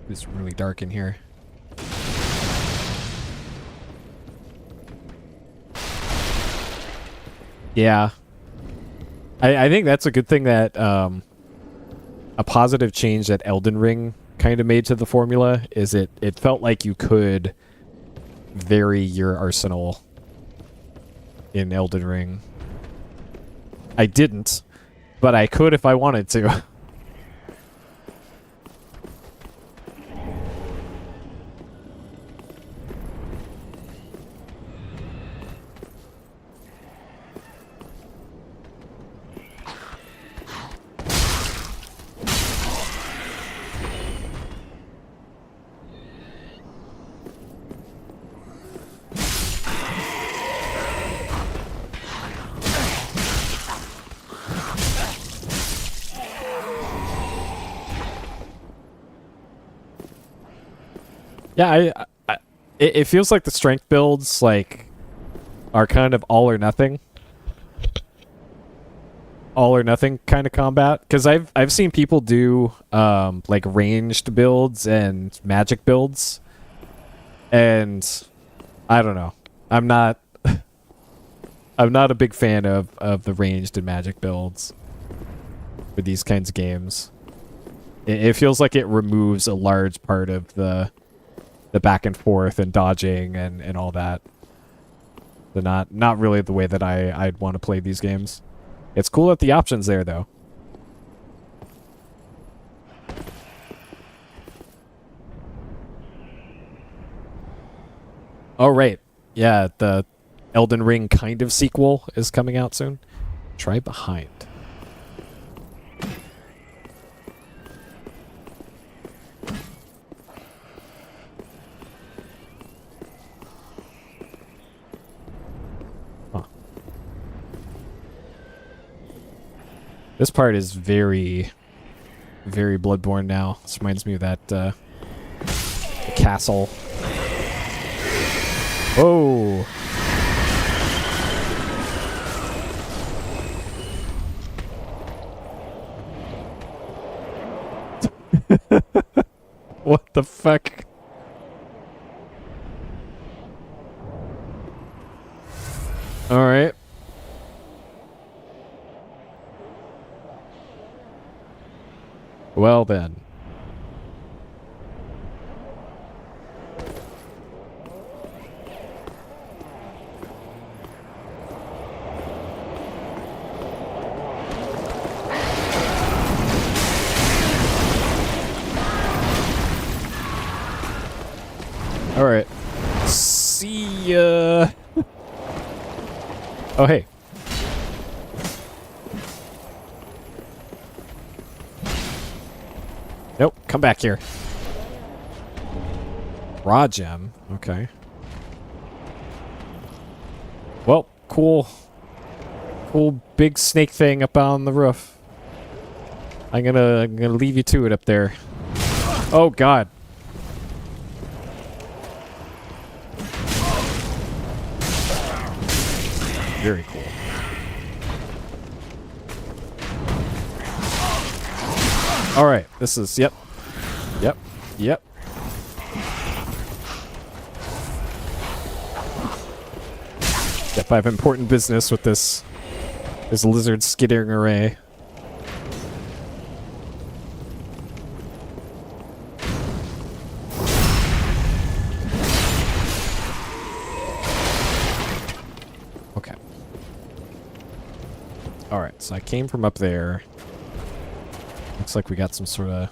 It's really dark in here. Yeah. I think that's a good thing that a positive change that Elden Ring kind of made to the formula is it felt like you could vary your arsenal in Elden Ring. I didn't, but I could if I wanted to. Yeah, it feels like the strength builds like are kind of all or nothing kind of combat, because I've seen people do like ranged builds and magic builds, and I don't know. I'm not a big fan of the ranged and magic builds for these kinds of games. It feels like it removes a large part of the back and forth and dodging and all that. So not really the way that I'd want to play these games. It's cool that the option's there, though. Oh, right. Yeah, the Elden Ring kind of sequel is coming out soon. Try behind. This part is very, very Bloodborne now. This reminds me of that the castle. Oh! What the fuck? All right. Well then. All right. See ya. Oh, hey. Nope. Come back here. Raw gem. Okay. Well, cool. Cool big snake thing up on the roof. I'm gonna leave you to it up there. Oh God. Very cool. All right, this is yep. Yep. Yep. Yep, I have important business with this lizard skittering array. Okay. All right, so I came from up there. Looks like we got some sort of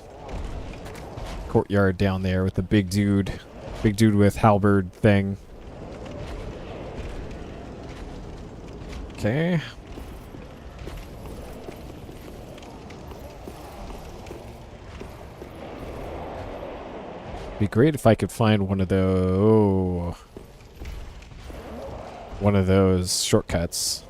courtyard down there with the big dude with halberd thing. Okay. Be great if I could find one of those shortcuts.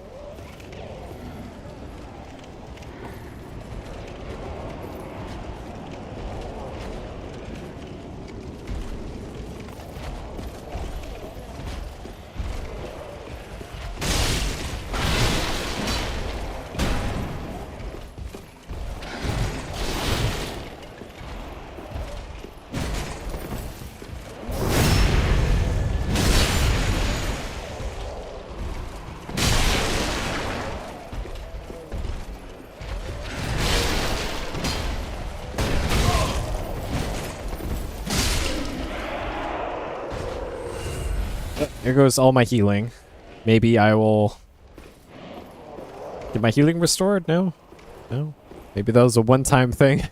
There goes all my healing. Maybe I will... Did my healing restored? No? No? Maybe that was a one-time thing.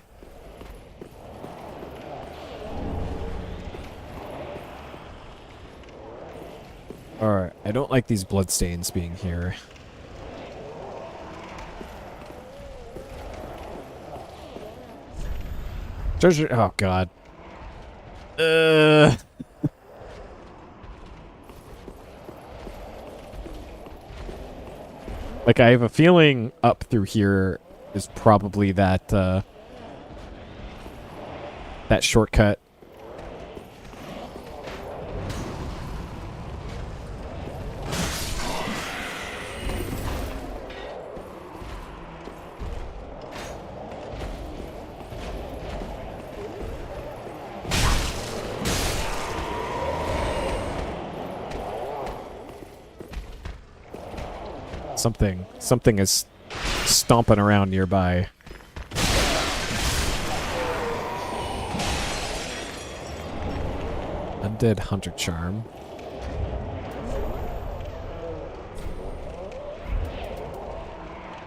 Alright, I don't like these bloodstains being here. Treasure... Oh, God. Like, I have a feeling up through here is probably that, that shortcut. Something is stomping around nearby. Undead Hunter Charm.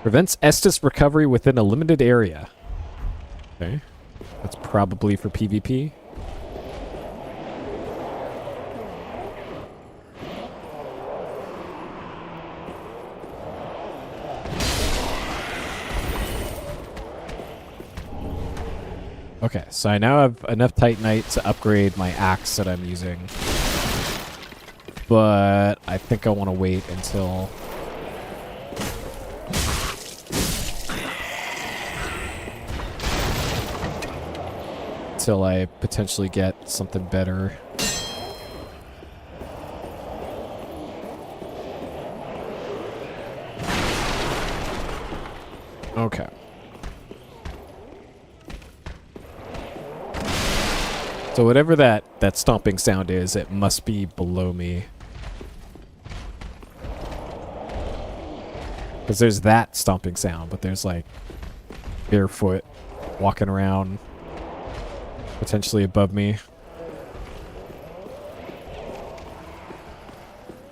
Prevents Estus recovery within a limited area. Okay. That's probably for PvP. Okay, so I now have enough Titanite to upgrade my axe that I'm using. But I think I want to wait until... until I potentially get something better. Okay. So whatever that stomping sound is, it must be below me. Because there's that stomping sound, but there's like barefoot walking around potentially above me.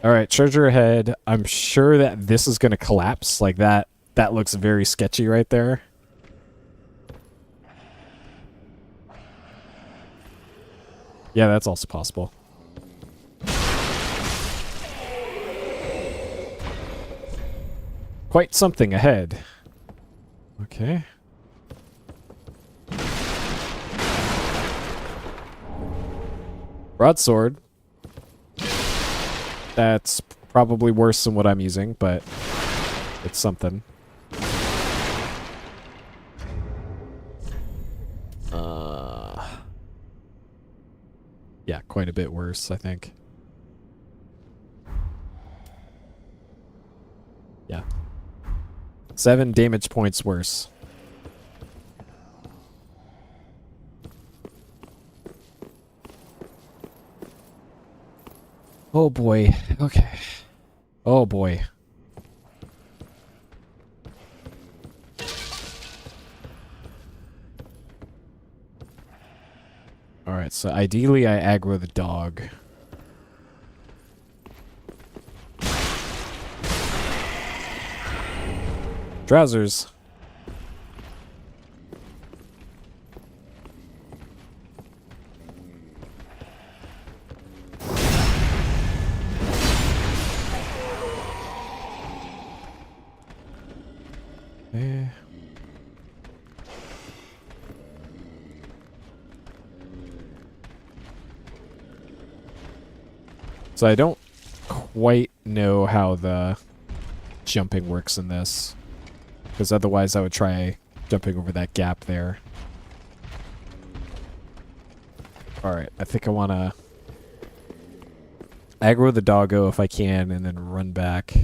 Alright, treasure ahead. I'm sure that this is going to collapse. Like that. That looks very sketchy right there. Yeah, that's also possible. Quite something ahead. Okay. Broadsword. That's probably worse than what I'm using, but it's something. Yeah, quite a bit worse, I think. Yeah. 7 damage points worse. Oh boy. Okay. Oh boy. Alright, so ideally I aggro the dog. Trousers. Eh. So I don't quite know how the jumping works in this, because otherwise I would try jumping over that gap there. Alright, I think I want to aggro the doggo if I can and then run back.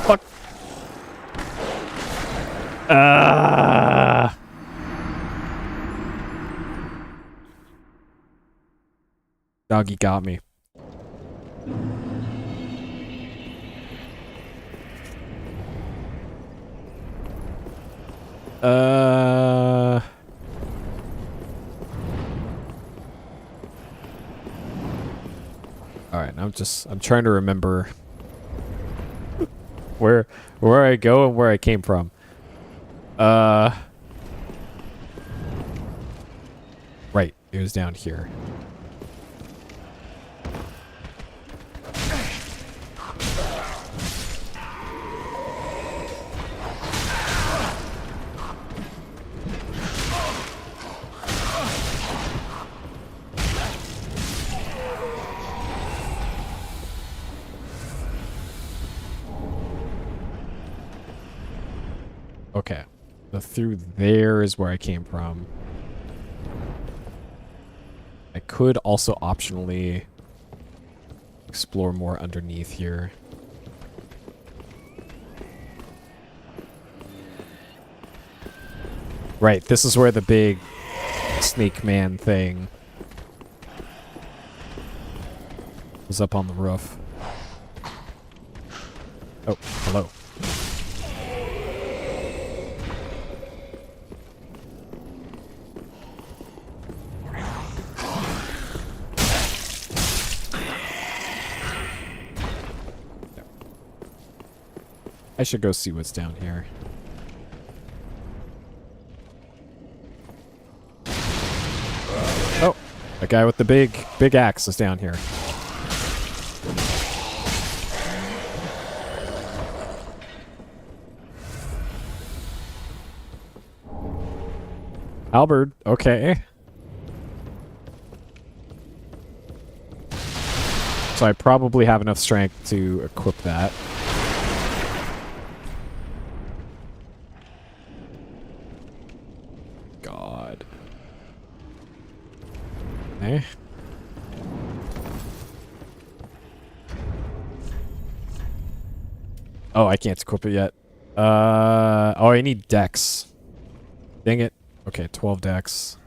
Fuck. Doggy got me. Alright, I'm trying to remember where I go and where I came from. Right, it was down here. Okay. So through there is where I came from. I could also optionally explore more underneath here. Right, this is where the big snake man thing was, up on the roof. Oh, hello. I should go see what's down here. Oh, the guy with the big axe is down here. Albert, okay. So I probably have enough strength to equip that. Okay. Oh, I can't equip it yet. Oh, I need dex. Dang it. Okay, 12 dex.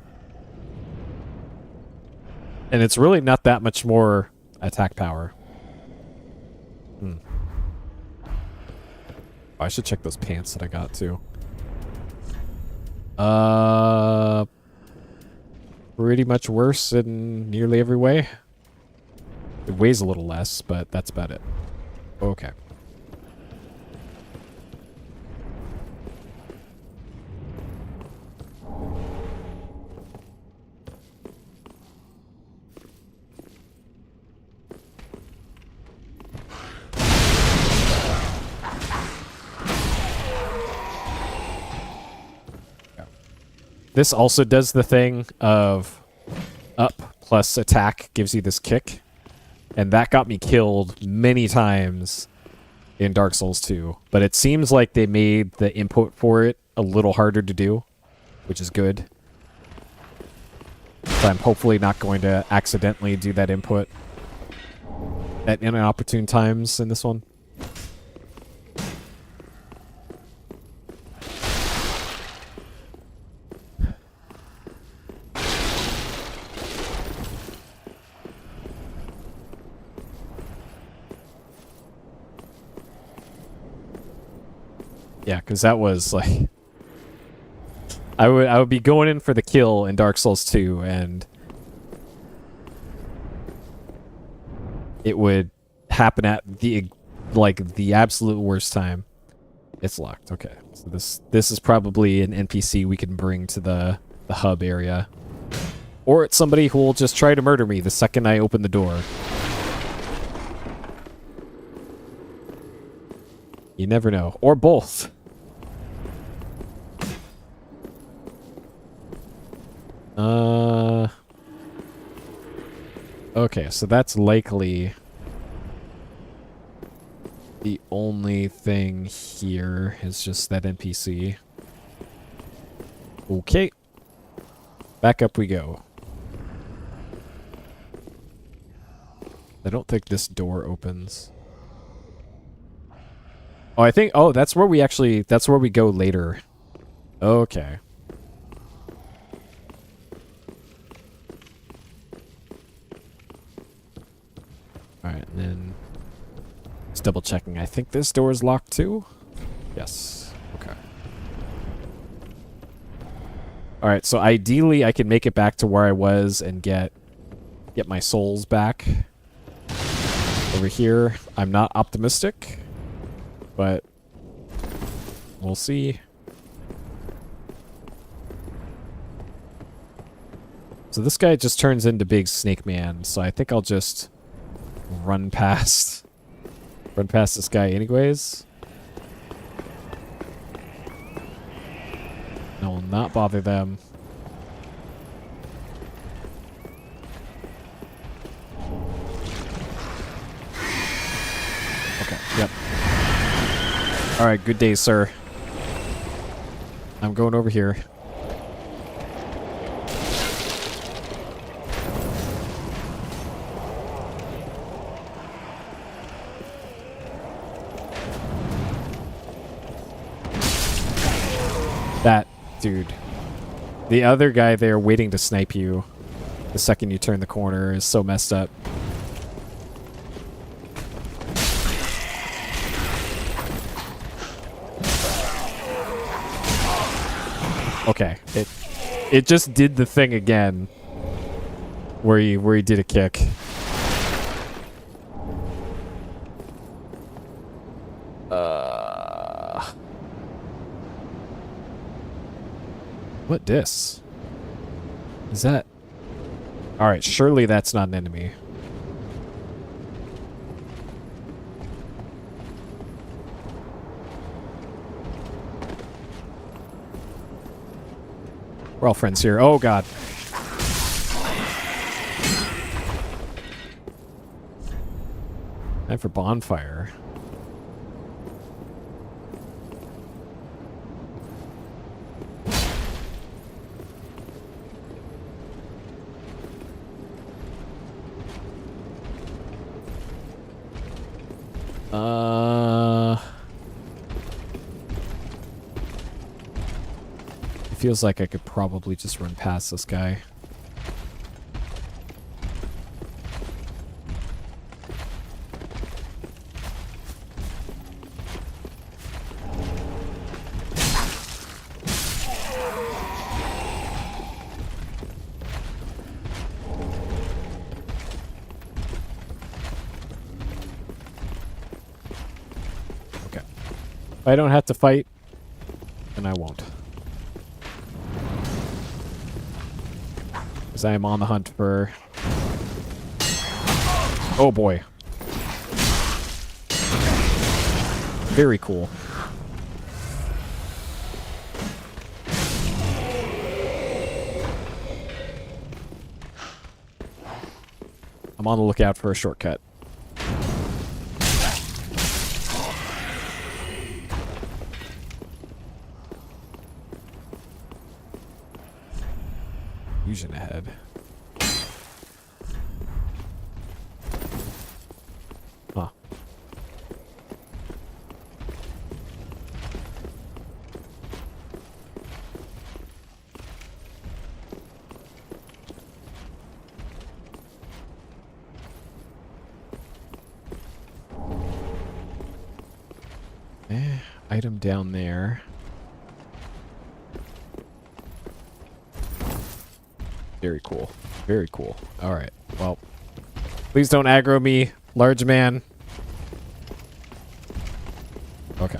And it's really not that much more attack power. Oh, I should check those pants that I got too. Pretty much worse in nearly every way. It weighs a little less, but that's about it. Okay. This also does the thing of up plus attack gives you this kick. And that got me killed many times in Dark Souls 2. But it seems like they made the input for it a little harder to do, which is good. So I'm hopefully not going to accidentally do that input at inopportune times in this one. Yeah, because that was like, I would be going in for the kill in Dark Souls 2, and it would happen at the absolute worst time. It's locked. Okay, so this is probably an NPC we can bring to the hub area, or it's somebody who will just try to murder me the second I open the door. You never know, or both. Okay, so that's likely the only thing here is just that NPC. Okay. Back up we go. I don't think this door opens. Oh, I think, oh, that's where we go later. Okay. Alright, and then just double checking. I think this door is locked too? Yes. Okay. Alright, so ideally I can make it back to where I was and get my souls back. Over here, I'm not optimistic, but we'll see. So this guy just turns into Big Snake Man, so I think I'll just run past this guy anyways. I will not bother them. Okay, yep. Alright, good day, sir. I'm going over here. That dude. The other guy there waiting to snipe you the second you turn the corner is so messed up. Okay, it just did the thing again where he did a kick. What dis? Is that? Alright, surely that's not an enemy. We're all friends here. Oh god. Time for bonfire. It feels like I could probably just run past this guy. If I don't have to fight, then I won't. Because I am on the hunt for... Oh boy. Very cool. I'm on the lookout for a shortcut. Fusion ahead. Huh. Item down there. Very cool. Very cool. Alright. Well, please don't aggro me, large man. Okay.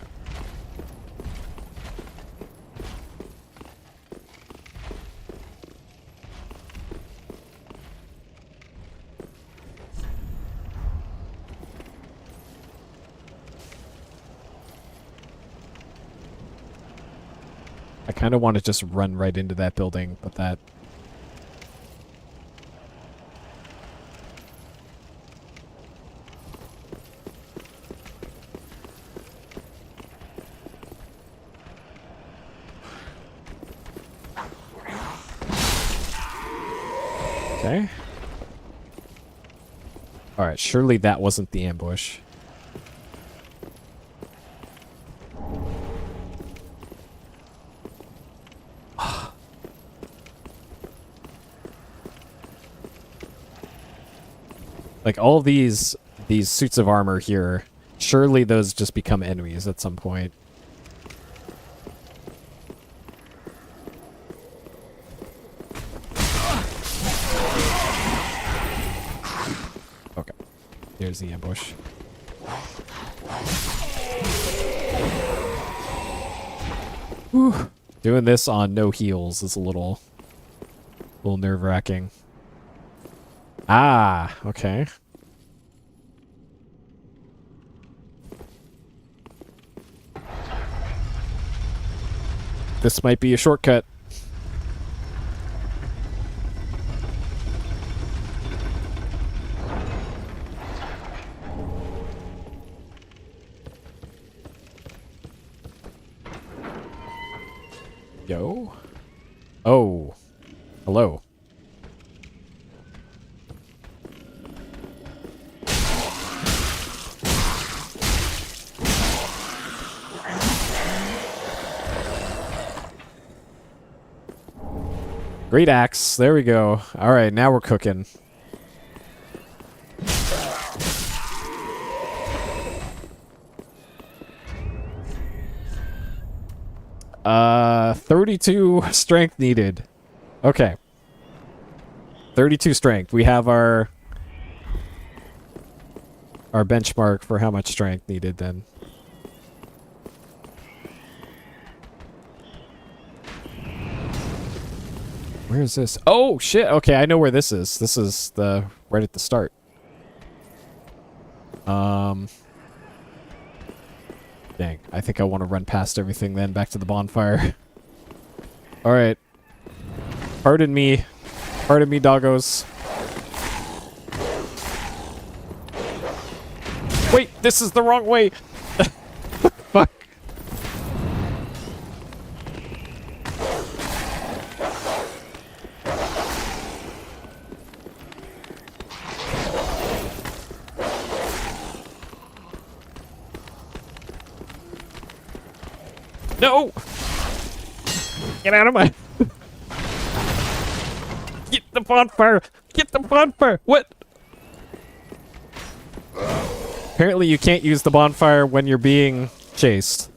I kind of want to just run right into that building, but that... Okay. Alright, surely that wasn't the ambush. Like, all these suits of armor here, surely those just become enemies at some point. Okay. There's the ambush. Whew. Doing this on no heals is a little nerve-wracking. Ah, okay. This might be a shortcut. Yo. Oh. Hello. Great axe. There we go. All right, now we're cooking. 32 strength needed. Okay. 32 strength. We have our benchmark for how much strength needed then. Where is this? Oh, shit. Okay, I know where this is. This is the right at the start. Dang. I think I want to run past everything then back to the bonfire. All right. Pardon me. Pardon me, doggos. Wait, this is the wrong way. Fuck. No! Get out of my... Get the bonfire! Get the bonfire! What? Apparently you can't use the bonfire when you're being chased.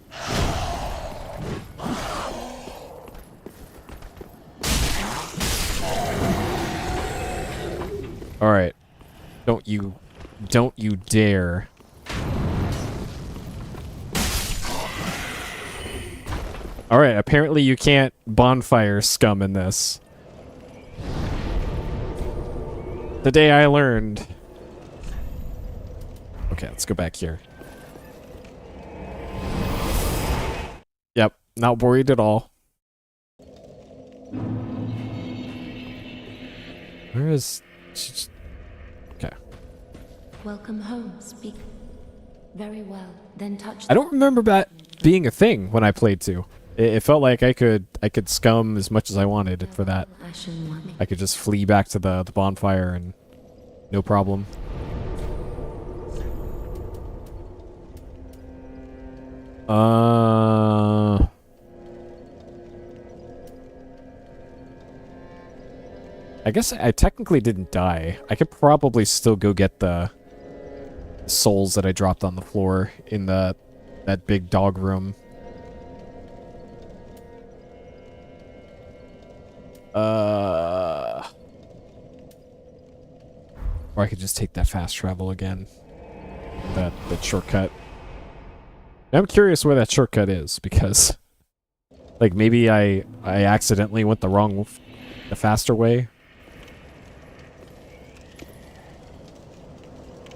Alright. Don't you dare. Alright, apparently you can't bonfire scum in this. The day I learned. Okay, let's go back here. Yep, not worried at all. Where is... Okay. Welcome home, speak. Very well, then touch... I don't remember that being a thing when I played 2. It felt like I could scum as much as I wanted for that. I could just flee back to the bonfire and no problem. I guess I technically didn't die. I could probably still go get the souls that I dropped on the floor in that big dog room. Or I could just take that fast travel again. That shortcut. I'm curious where that shortcut is, because like maybe I accidentally went the faster way.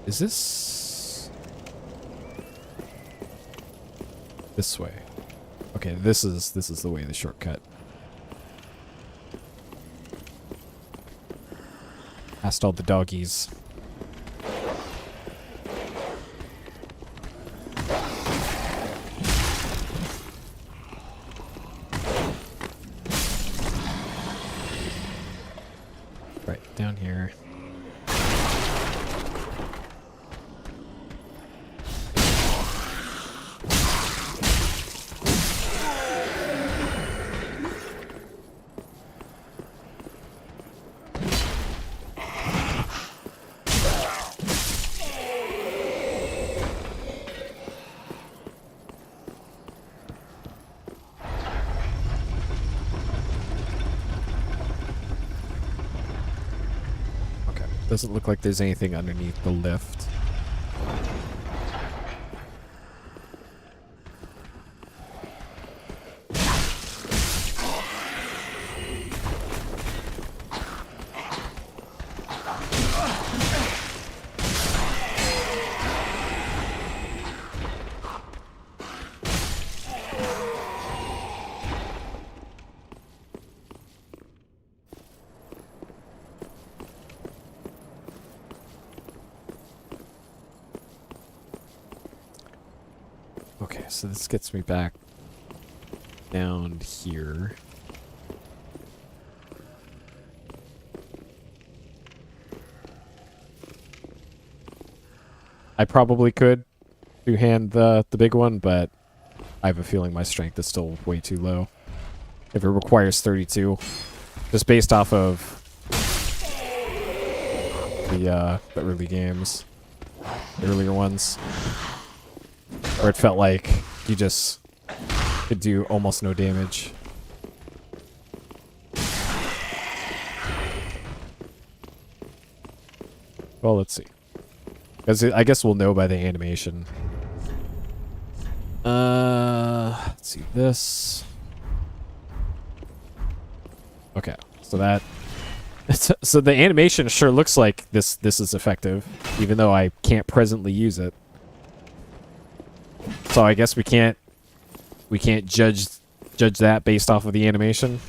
Is this way? Okay, this is the way, the shortcut. Past all the doggies. Right, down here. Doesn't look like there's anything underneath the lift. Okay, so this gets me back down here. I probably could two-hand the big one, but I have a feeling my strength is still way too low. If it requires 32, just based off of the early games, the earlier ones. Where it felt like you just could do almost no damage. Well, let's see. Because I guess we'll know by the animation. Let's see this. Okay, so that... So the animation sure looks like this is effective, even though I can't presently use it. So I guess we can't judge that based off of the animation.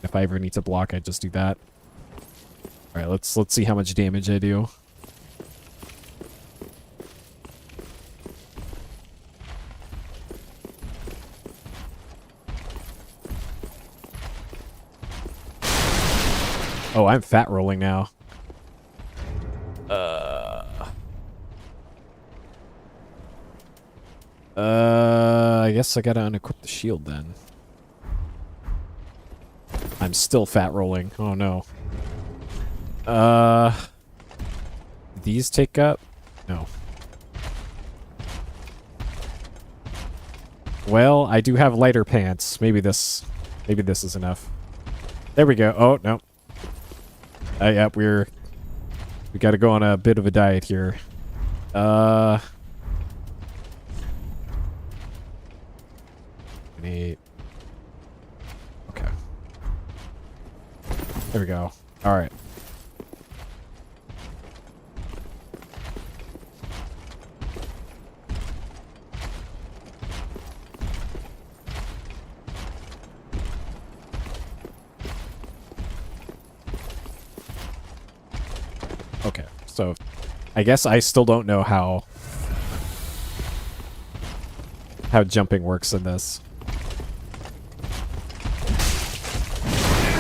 If I ever need to block, I just do that. All right, let's see how much damage I do. Oh, I'm fat rolling now. I I guess I gotta unequip the shield then. I'm still fat rolling. Oh no. These take up? No. Well, I do have lighter pants. Maybe this is enough. There we go. Oh, no. Yep, we gotta go on a bit of a diet here. Eight. Okay. There we go. All right. Okay, so I guess I still don't know how jumping works in this.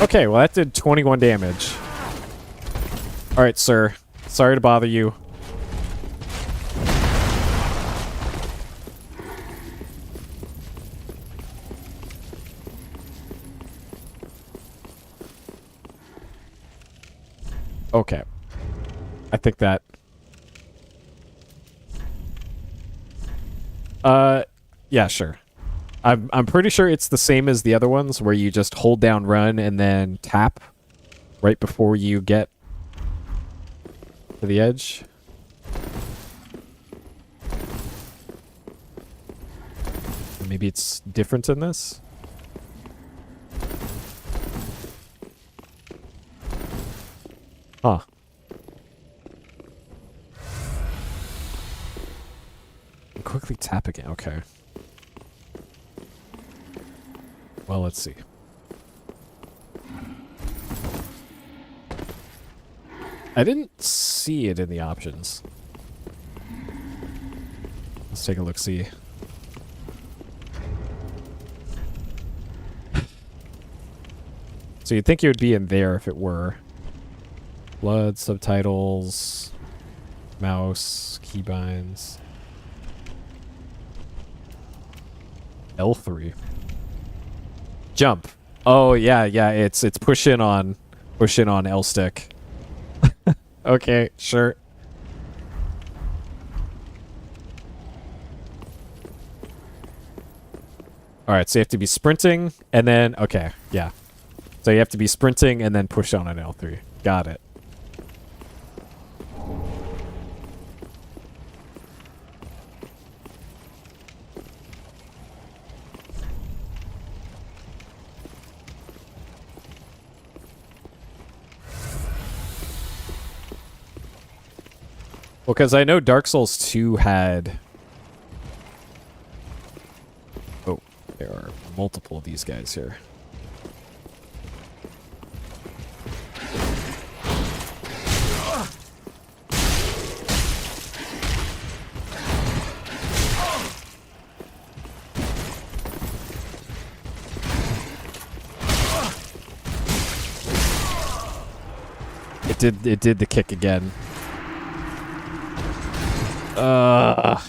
Okay, well that did 21 damage. Alright, sir. Sorry to bother you. Okay. I think that... yeah, sure. I'm pretty sure it's the same as the other ones, where you just hold down run and then tap right before you get to the edge. Maybe it's different in this? Huh. Quickly tap again. Okay. Well, let's see. I didn't see it in the options. Let's take a look, see. So you'd think it would be in there if it were. Blood, subtitles, mouse, keybinds. L3. Jump. Oh yeah, it's push in on L stick. Okay, sure. Alright, so you have to be sprinting and then okay, yeah. So you have to be sprinting and then push on an L3. Got it. Well, because I know Dark Souls 2 had... Oh, there are multiple of these guys here. It did the kick again. I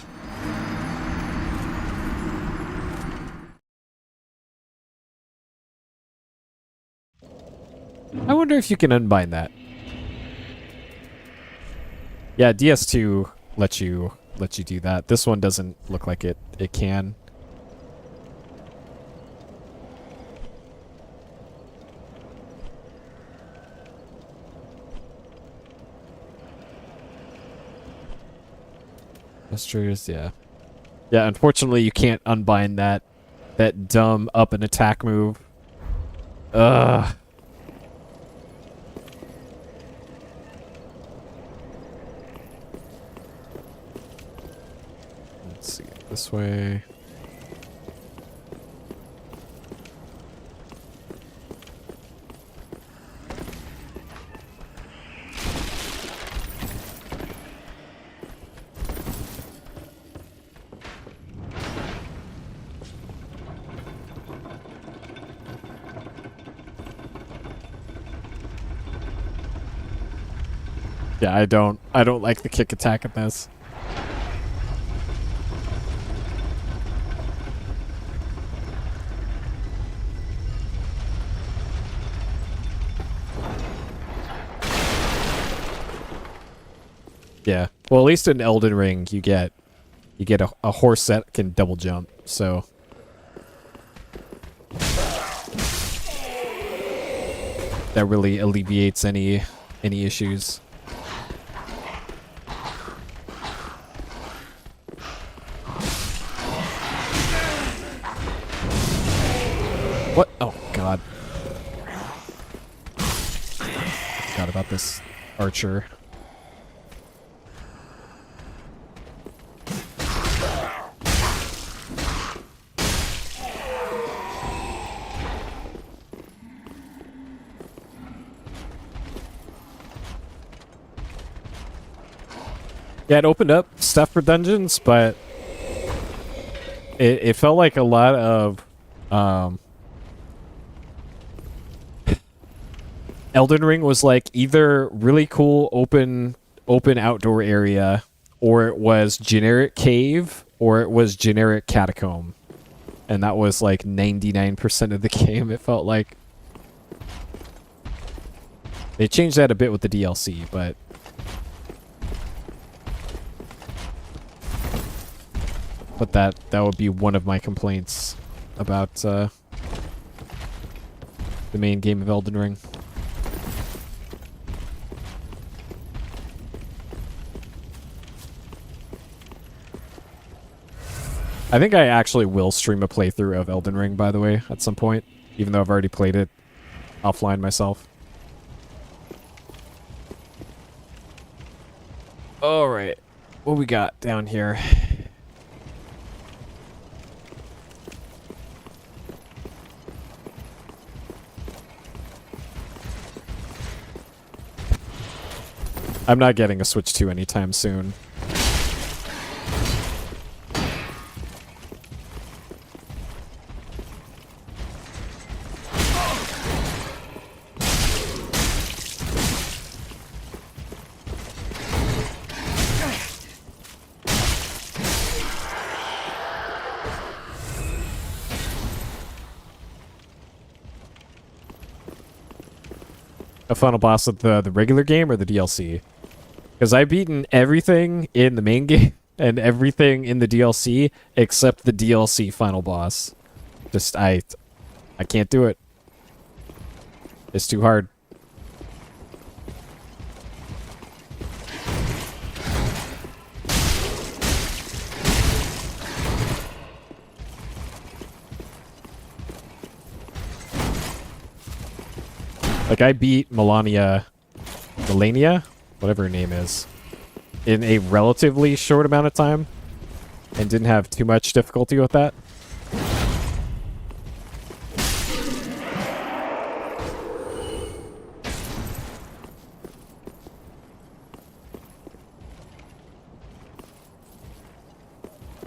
wonder if you can unbind that. Yeah, DS2 lets you do that. This one doesn't look like it can. Gestures, yeah. Yeah, unfortunately you can't unbind that dumb up and attack move. Ugh. Let's see, this way. Yeah, I don't like the kick attack in this. Yeah. Well, at least in Elden Ring, you get a horse that can double jump. So that really alleviates any issues. What? Oh God. Forgot about this archer. Yeah, it opened up stuff for dungeons, but it felt like a lot of Elden Ring was like either really cool open outdoor area, or it was generic cave, or it was generic catacomb. And that was like 99% of the game, it felt like. They changed that a bit with the DLC, but that would be one of my complaints about the main game of Elden Ring. I think I actually will stream a playthrough of Elden Ring, by the way, at some point, even though I've already played it offline myself. Alright, what we got down here? I'm not getting a Switch 2 anytime soon. A final boss of the regular game or the DLC? Because I've beaten everything in the main game and everything in the DLC except the DLC final boss. Just I can't do it. It's too hard. Like, I beat Melania, whatever her name is, in a relatively short amount of time, and didn't have too much difficulty with that.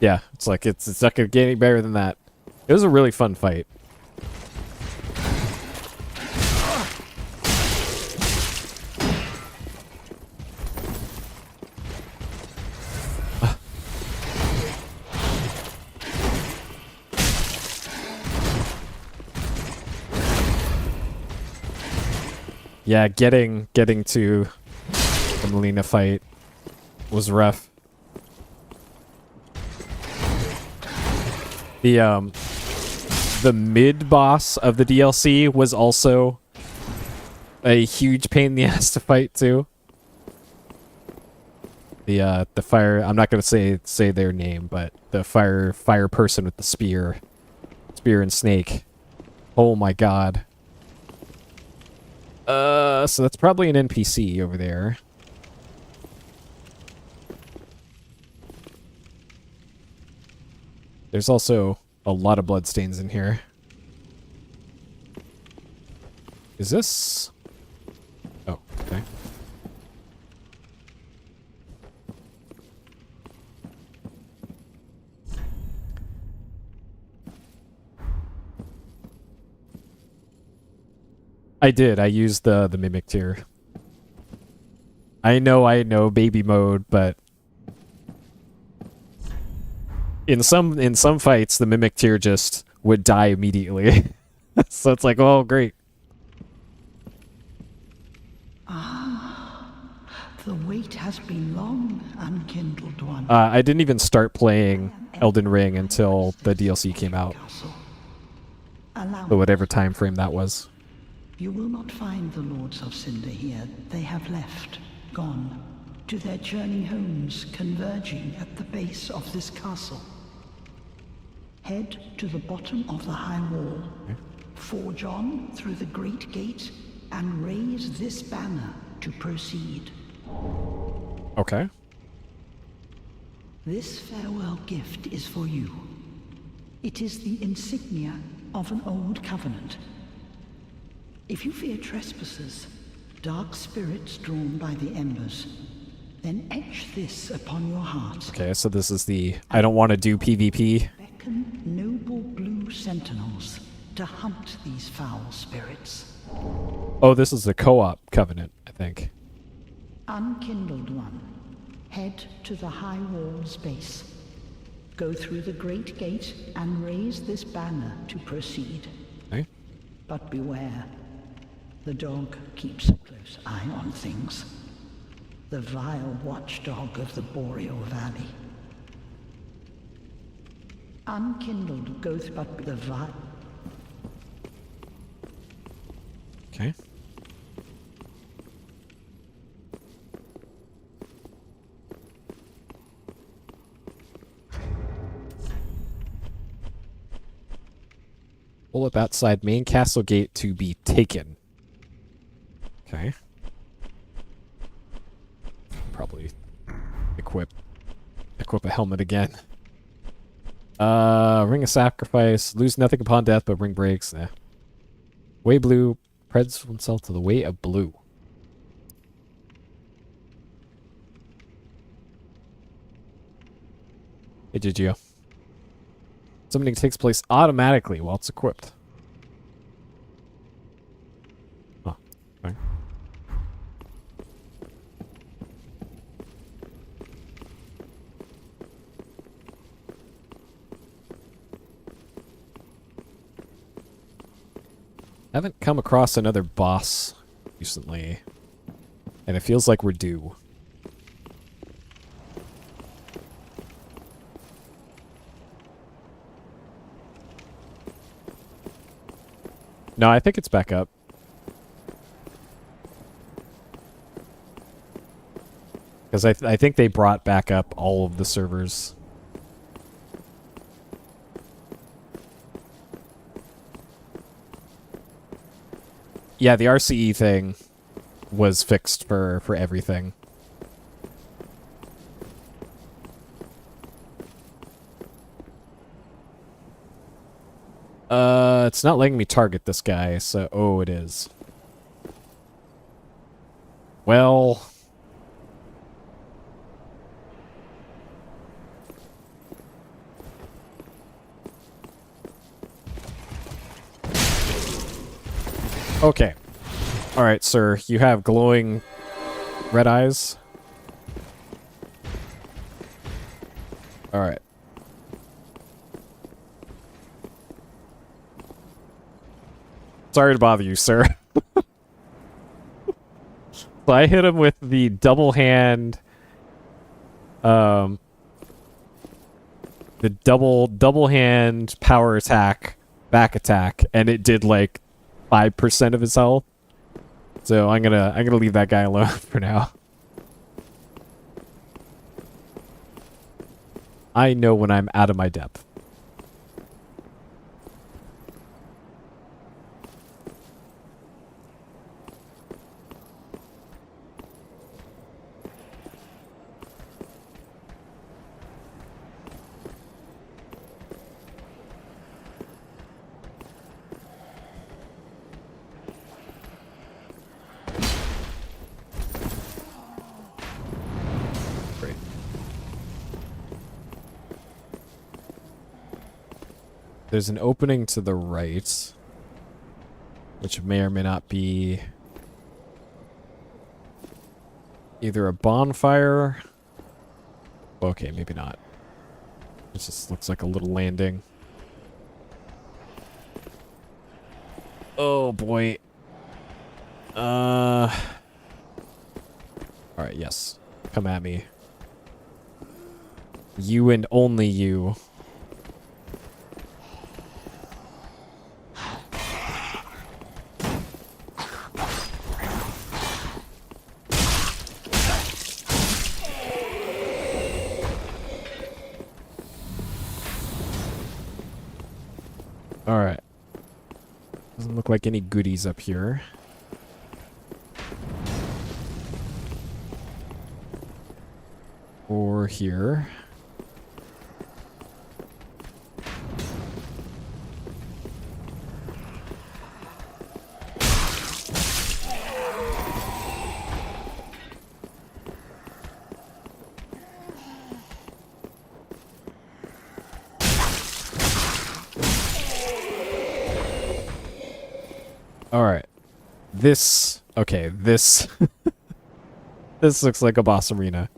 Yeah, it's like, it's not gonna get any better than that. It was a really fun fight. Yeah, getting to the Melina fight was rough. The mid boss of the DLC was also a huge pain in the ass to fight too. The fire, I'm not gonna say their name, but the fire person with the spear and snake. Oh my god. So that's probably an NPC over there. There's also a lot of bloodstains in here. Is this? Oh, okay. I did. I used the mimic tier. I know baby mode, but in some fights the mimic tier just would die immediately. So it's like, oh great. The wait has been long, unkindled one. I didn't even start playing Elden Ring until the DLC came out. Allow So whatever time frame that was. You will not find the Lords of Cinder here. They have left, gone, to their journeying homes, converging at the base of this castle. Head to the bottom of the high wall, forge on through the great gate, and raise this banner to proceed. Okay. This farewell gift is for you. It is the insignia of an old covenant. If you fear trespassers, dark spirits drawn by the embers, then etch this upon your heart. Okay, so this is the I don't want to do PvP. Beckon noble blue sentinels to hunt these foul spirits. Oh, this is the co-op covenant, I think. Unkindled one, head to the high wall's base. Go through the great gate and raise this banner to proceed. Okay. But beware. The dog keeps a close eye on things. The vile watchdog of the Boreal Valley. Unkindled goes but the vile. Okay. Bullet outside main castle gate to be taken. Okay. Probably equip a helmet again. Ring of sacrifice. Lose nothing upon death, but ring breaks. Way blue. Preds oneself to the weight of blue. Hey, Gigio. Summoning takes place automatically while it's equipped. Huh. Okay. Haven't come across another boss recently, and it feels like we're due. No, I think it's back up. Because I think they brought back up all of the servers. Yeah, the RCE thing was fixed for everything. It's not letting me target this guy, so... Oh, it is. Well... Okay. Alright, sir. You have glowing red eyes. Alright. Sorry to bother you, sir. So I hit him with the double hand... the double hand power attack, back attack, and it did like 5% of his health. So I'm gonna leave that guy alone for now. I know when I'm out of my depth. There's an opening to the right, which may or may not be either a bonfire. Okay, maybe not. It just looks like a little landing. Oh boy. Alright, yes. Come at me. You and only you. Alright. Doesn't look like any goodies up here. Or here. Alright. This... Okay, this... this looks like a boss arena.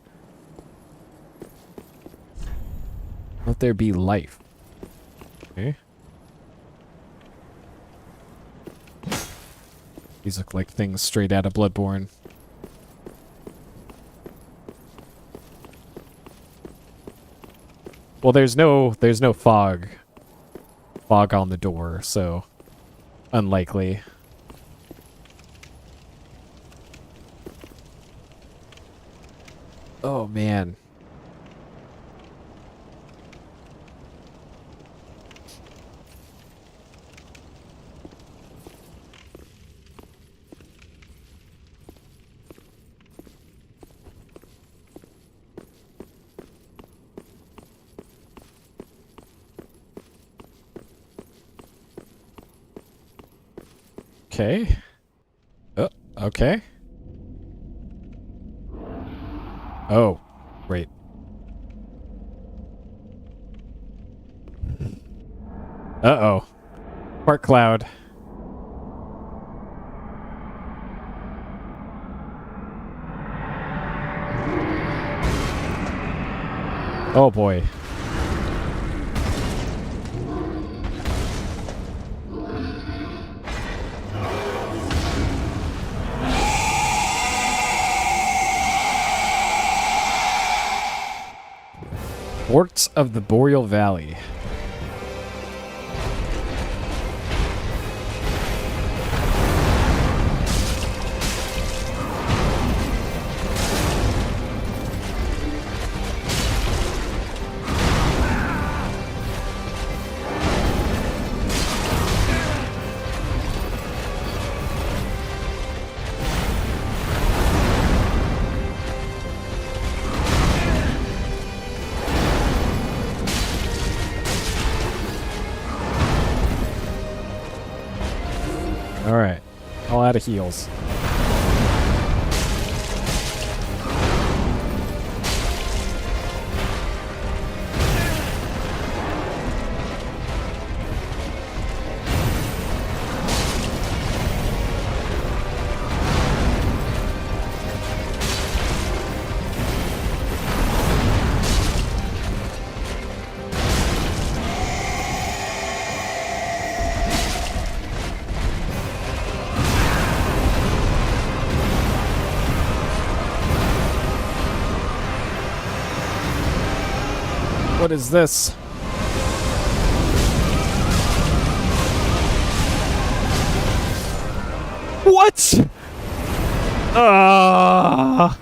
Let there be life. Okay. These look like things straight out of Bloodborne. Well, there's no fog on the door, so unlikely. Oh man. Okay. Oh, okay. Oh, wait. Uh-oh. Part cloud. Oh boy. Forts of the Boreal Valley. Alright. All out of heals. What is this? What? Ah!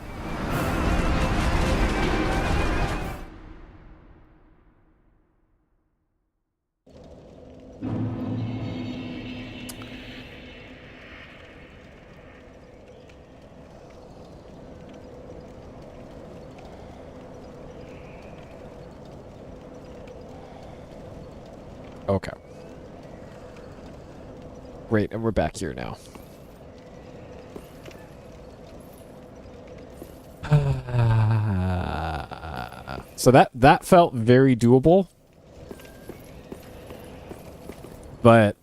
Okay. Great, and we're back here now. So that felt very doable. But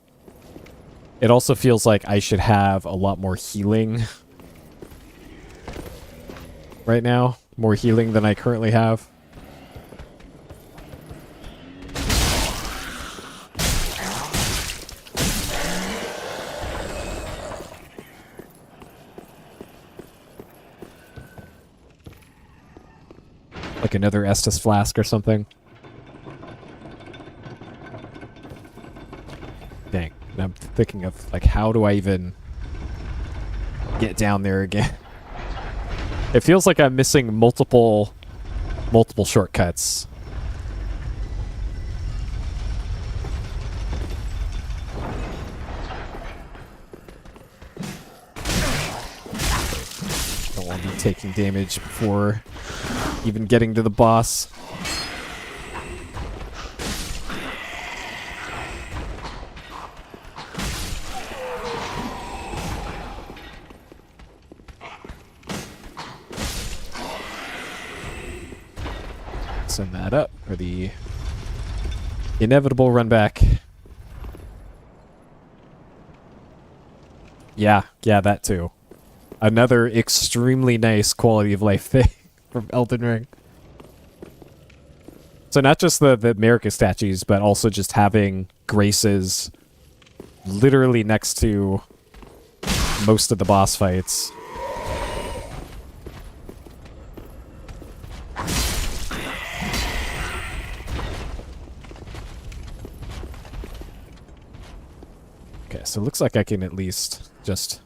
it also feels like I should have a lot more healing right now. More healing than I currently have. Like another Estus flask or something. Dang. And I'm thinking of, like, how do I even get down there again? It feels like I'm missing multiple shortcuts. Don't want to be taking damage before even getting to the boss. Send that up for the inevitable run back. Yeah, that too. Another extremely nice quality of life thing from Elden Ring. So not just the America statues, but also just having graces literally next to most of the boss fights. Okay, so it looks like I can at least just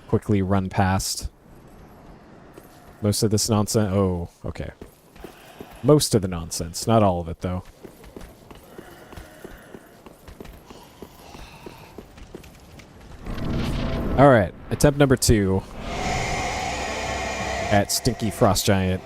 quickly run past most of this nonsense. Oh, okay. Most of the nonsense, not all of it, though. Alright, attempt number 2 at Stinky Frost Giant.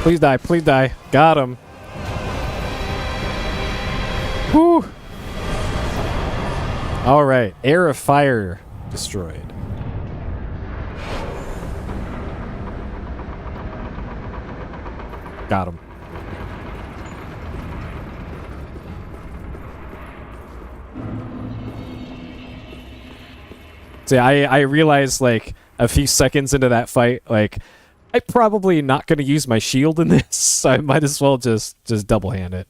Please die, please die. Got him. Whew. Alright, Air of Fire destroyed. Got him. See, I realized, like, a few seconds into that fight, like, I'm probably not going to use my shield in this, so I might as well just double hand it.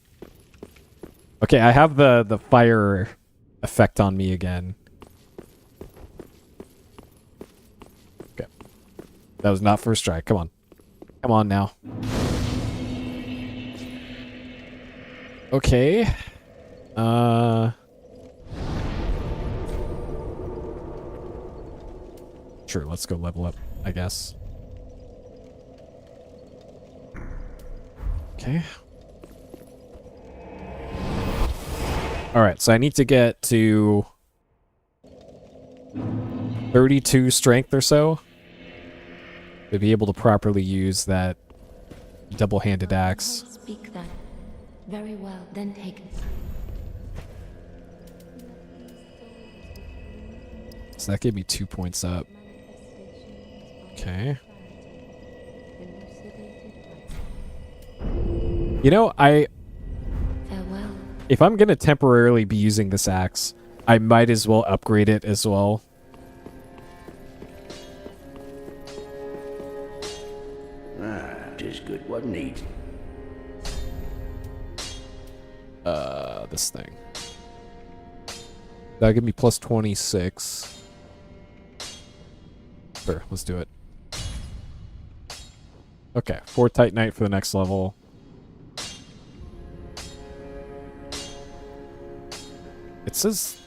Okay, I have the fire effect on me again. Okay. That was not first try. Come on. Come on now. Okay. Sure, let's go level up, I guess. Okay. Alright, so I need to get to 32 strength or so to be able to properly use that double-handed axe. Speak that. Very well, then take it. So that gave me 2 points up. Okay. You know, Farewell. if I'm gonna temporarily be using this axe, I might as well upgrade it as well. What needs? This thing. That'll give me plus 26. Sure, let's do it. Okay, 4 Titanite for the next level. It says...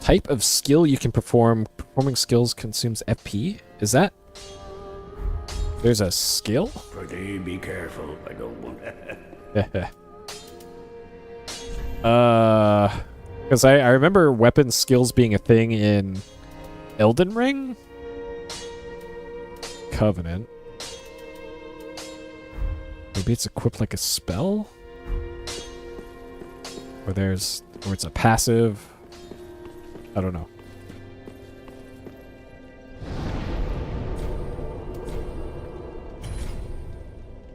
type of skill you can perform. Performing skills consumes FP? Is that... There's a skill? Pretty be careful. I don't want. Because I remember weapon skills being a thing in Elden Ring? Covenant. Maybe it's equipped like a spell? Or it's a passive. I don't know.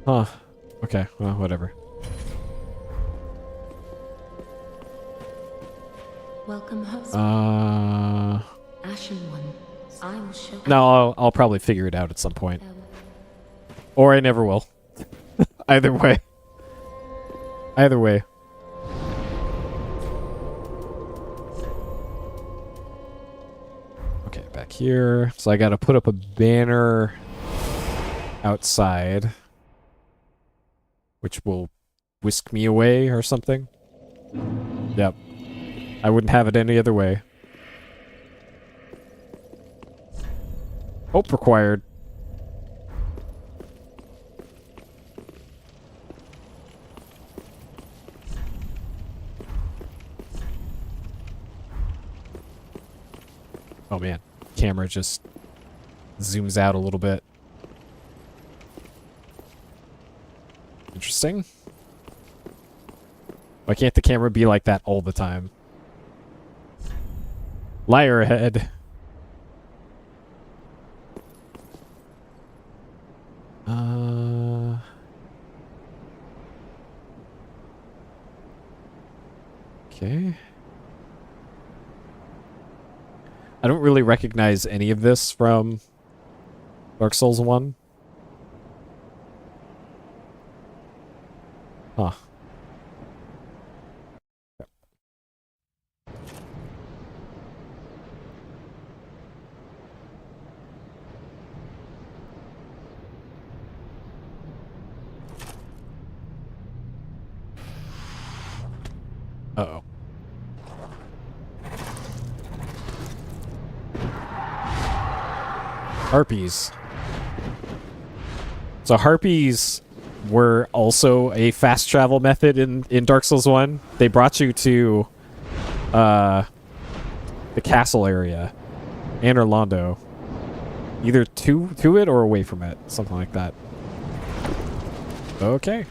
Huh. Okay, well, whatever. Welcome, host. Ashen One. I will show. No, I'll probably figure it out at some point. Or I never will. Either way. Either way. Okay, back here. So I gotta put up a banner outside, which will whisk me away or something. Yep. I wouldn't have it any other way. Hope required. Oh man, camera just zooms out a little bit. Interesting. Why can't the camera be like that all the time? Liar ahead. Okay. I don't really recognize any of this from Dark Souls 1. Huh. Uh-oh. Harpies. So harpies were also a fast travel method in Dark Souls 1. They brought you to the castle area, Anor Londo. Either to it or away from it. Something like that. Okay.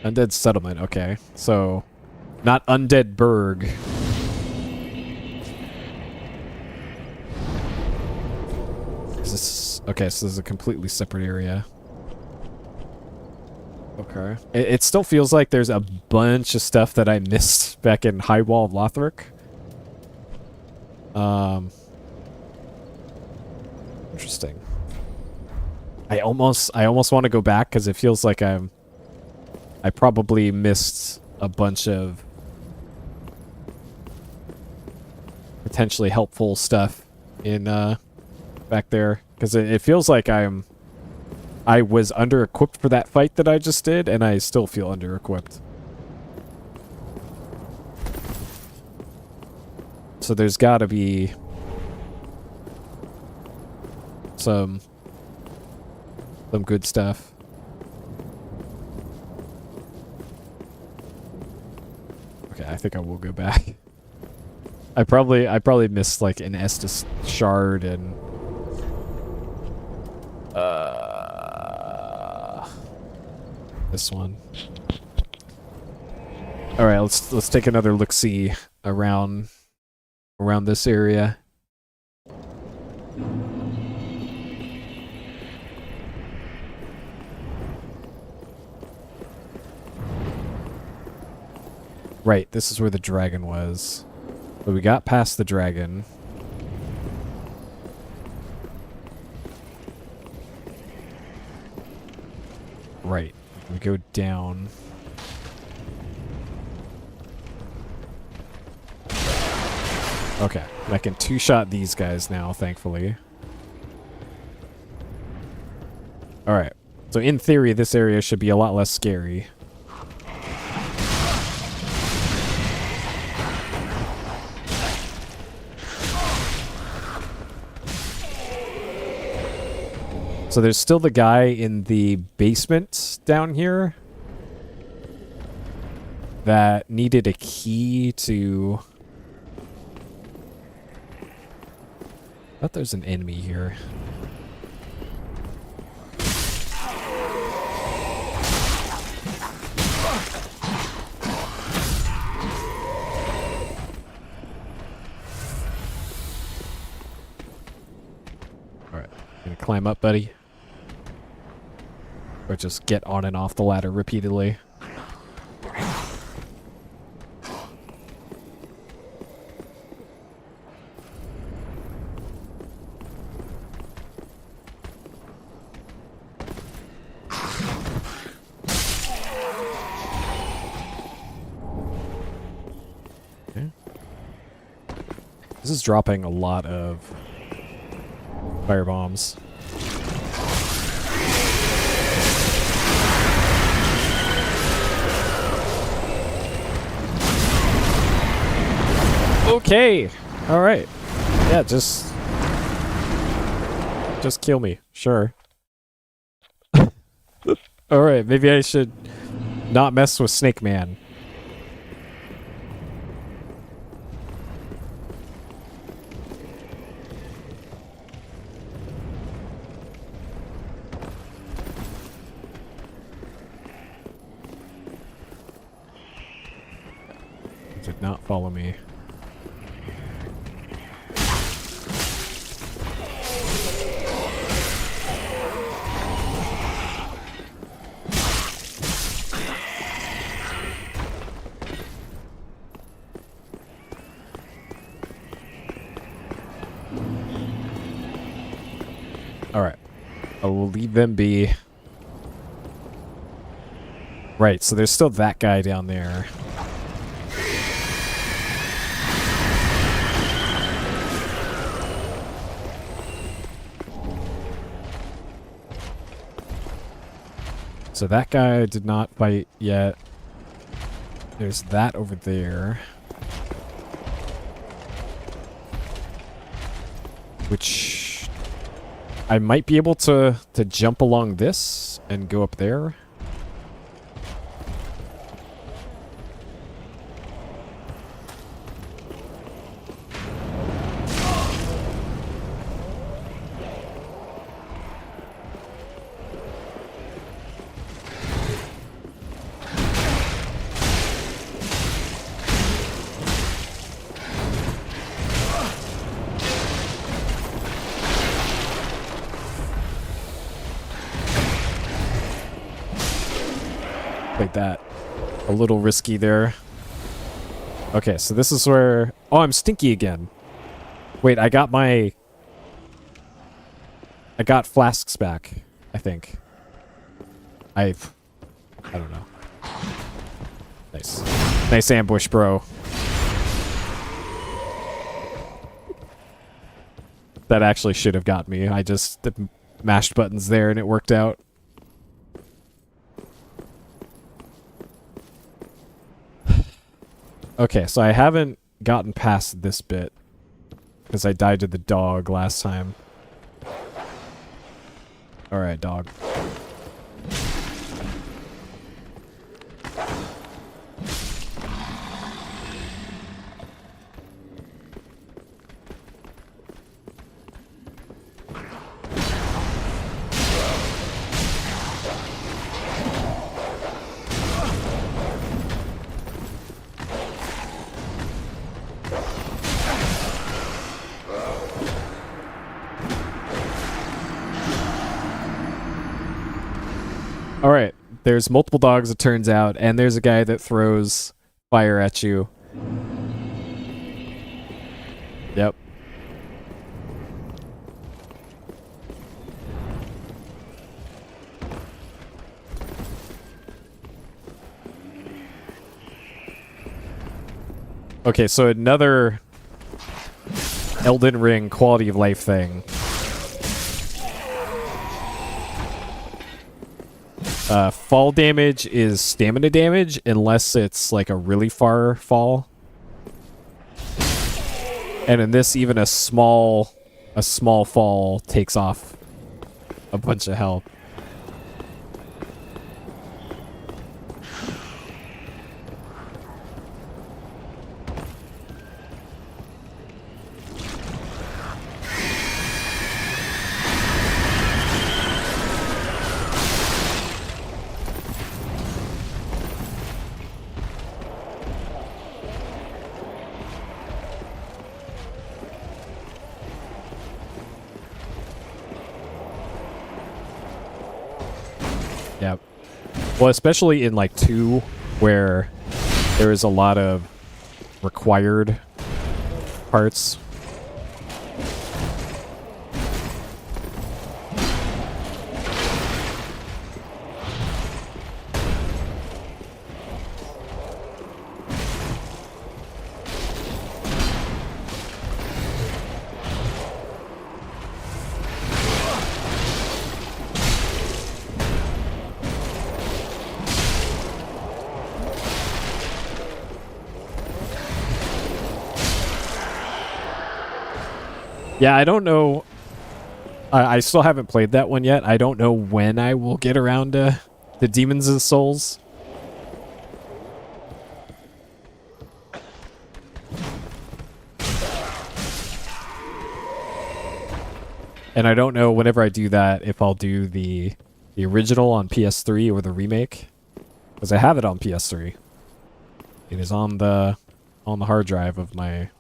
Undead settlement, okay. So, not Undead Burg. Is this... Okay, so this is a completely separate area. Okay. It still feels like there's a bunch of stuff that I missed back in High Wall of Lothric. Interesting. I almost want to go back because it feels like I probably missed a bunch of potentially helpful stuff in back there, because it feels like I was under-equipped for that fight that I just did, and I still feel under-equipped. So there's gotta be some good stuff. Okay, I think I will go back. I probably missed like an Estus shard and this one. All right, let's take another look-see around this area. Right, this is where the dragon was. But we got past the dragon. Right. We go down. Okay. I can two-shot these guys now, thankfully. Alright. So in theory, this area should be a lot less scary. So there's still the guy in the basement down here that needed a key to... I thought there's an enemy here. Alright, gonna climb up, buddy. Or just get on and off the ladder repeatedly. Okay. This is dropping a lot of fire bombs. Okay. All right. Yeah, just kill me. Sure. All right, maybe I should not mess with Snake Man. He did not follow me. Alright. I will leave them be. Right, so there's still that guy down there. So that guy did not fight yet. There's that over there. Which... I might be able to jump along this and go up there. Like that. A little risky there. Okay, so this is where... Oh, I'm stinky again. Wait, I got flasks back, I think. I don't know. Nice. Nice ambush, bro. That actually should have got me. I just mashed buttons there and it worked out. Okay, so I haven't gotten past this bit because I died to the dog last time. Alright, dog. Alright, there's multiple dogs, it turns out, and there's a guy that throws fire at you. Yep. Okay, so another Elden Ring quality of life thing. Fall damage is stamina damage unless it's like a really far fall. And in this, even a small fall takes off a bunch of health. Yep. Well, especially in like 2, where there is a lot of required parts. Yeah, I don't know. I still haven't played that one yet. I don't know when I will get around to the Demons and Souls. And I don't know whenever I do that if I'll do the original on PS3 or the remake, because I have it on PS3. It is on the hard drive of my.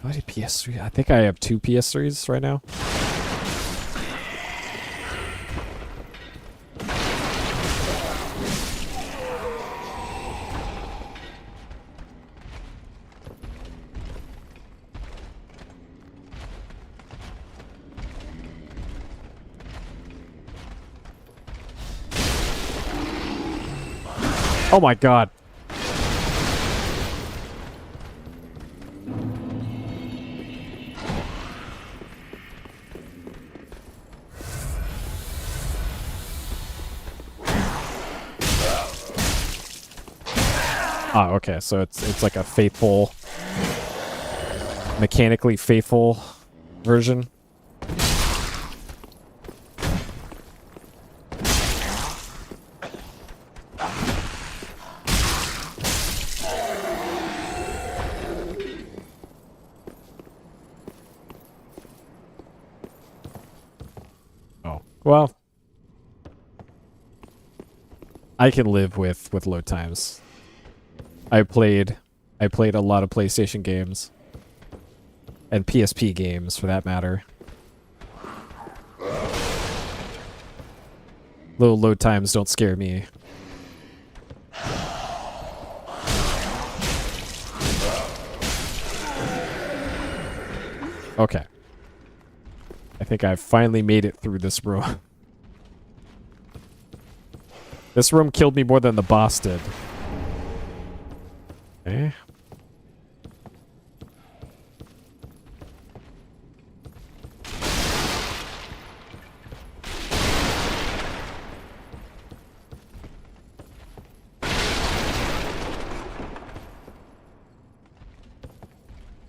Why did PS3? I think I have 2 PS3s right now. Oh my god. Oh, okay, so it's like a faithful, mechanically faithful version. Oh, well, I can live with load times. I played a lot of PlayStation games and PSP games for that matter. Little load times don't scare me. Okay. I think I've finally made it through this room. This room killed me more than the boss did. Okay.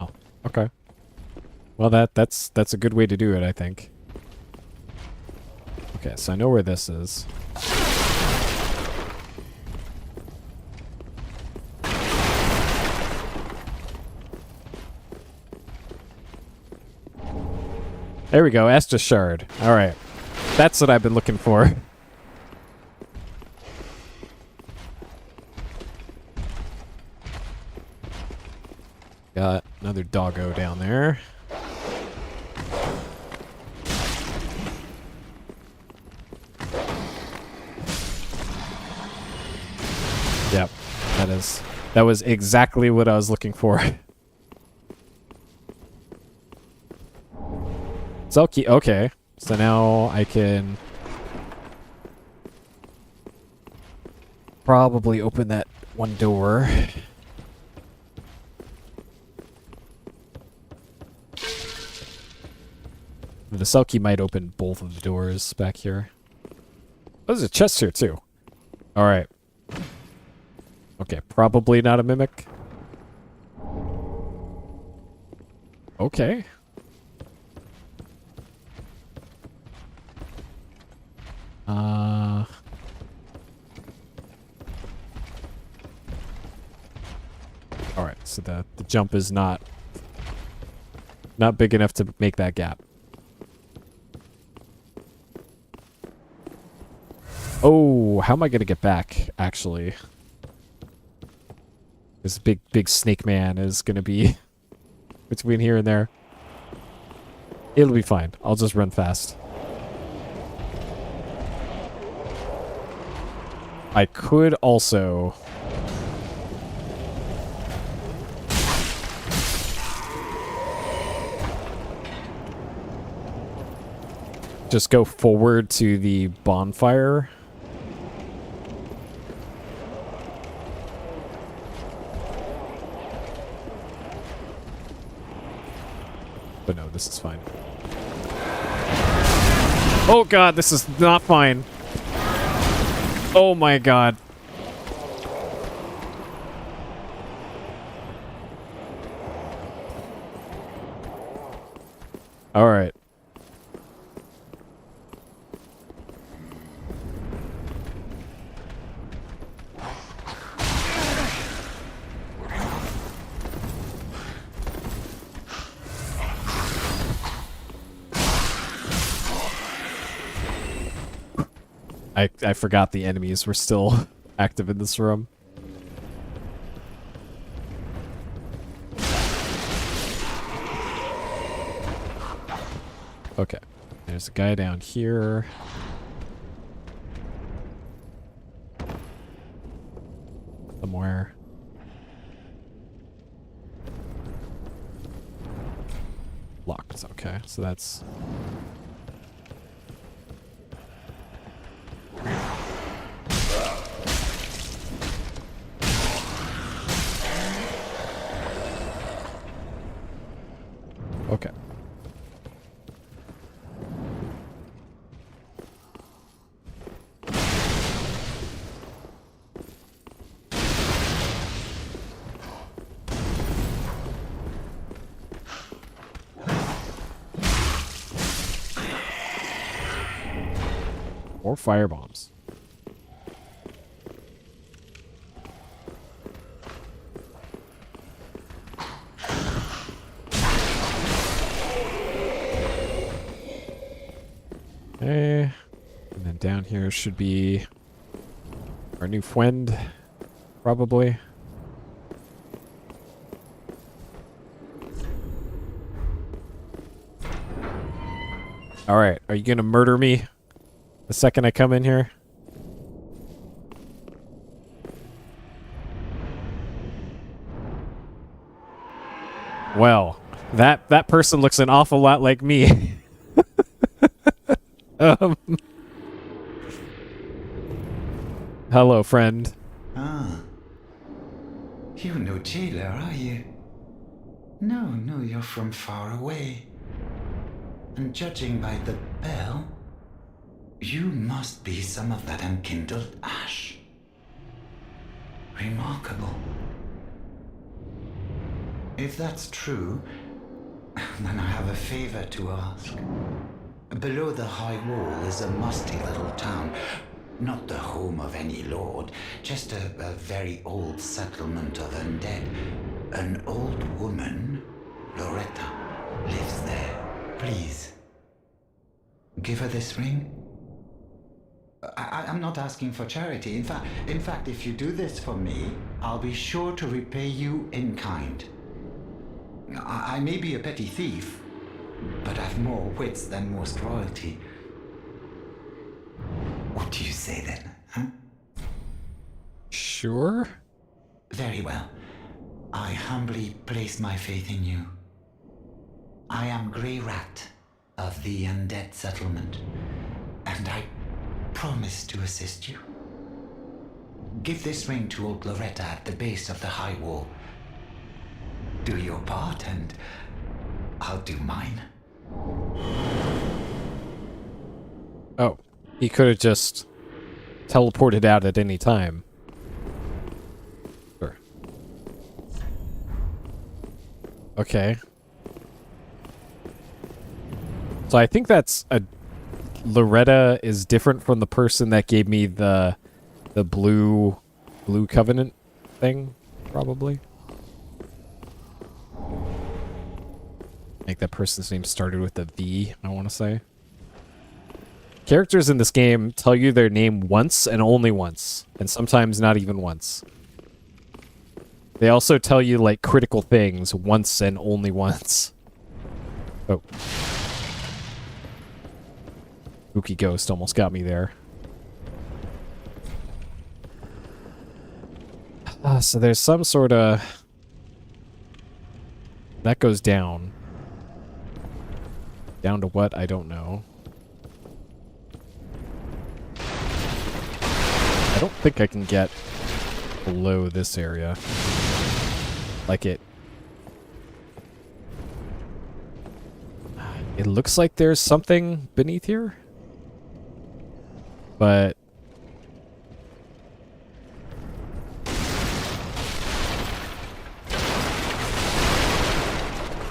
Oh, okay. Well, that's a good way to do it, I think. Okay, so I know where this is. There we go, Estus Shard. Alright. That's what I've been looking for. Got another doggo down there. Yep. That was exactly what I was looking for. Selkie, okay. So now I can probably open that one door. The Selkie might open both of the doors back here. Oh, there's a chest here too. Alright. Okay, probably not a mimic. Okay. Alright, so the jump is not big enough to make that gap. Oh, how am I gonna get back, actually? This big snake man is gonna be between here and there. It'll be fine. I'll just run fast. I could also... just go forward to the bonfire. But no, this is fine. Oh god, this is not fine. Oh my god. Alright. I forgot the enemies were still active in this room. Okay. There's a guy down here. Somewhere. Locked. Okay, so that's... okay. Or fire bombs. Okay. And then down here should be our new friend, probably. Alright, are you gonna murder me the second I come in here? Well, that person looks an awful lot like me. Hello, friend. Ah. You're no jailer, are you? No, you're from far away. And judging by the bell, you must be some of that unkindled ash. Remarkable. If that's true, then I have a favor to ask. Below the high wall is a musty little town. Not the home of any lord, just a very old settlement of undead. An old woman, Loretta, lives there. Please, give her this ring. I'm not asking for charity. In fact, if you do this for me, I'll be sure to repay you in kind. I may be a petty thief, but I've more wits than most royalty. What do you say then, huh? Sure. Very well. I humbly place my faith in you. I am Grey Rat of the Undead Settlement, and I promise to assist you. Give this ring to old Loretta at the base of the high wall. Do your part, and I'll do mine. Oh, he could have just teleported out at any time. Sure. Okay. So I think that's a... Loretta is different from the person that gave me the blue covenant thing, probably. I think that person's name started with a V, I want to say. Characters in this game tell you their name once and only once, and sometimes not even once. They also tell you, like, critical things once and only once. Oh. Spooky ghost almost got me there. So there's some sort of... That goes down. Down to what? I don't know. I don't think I can get below this area. Like it... It looks like there's something beneath here. But...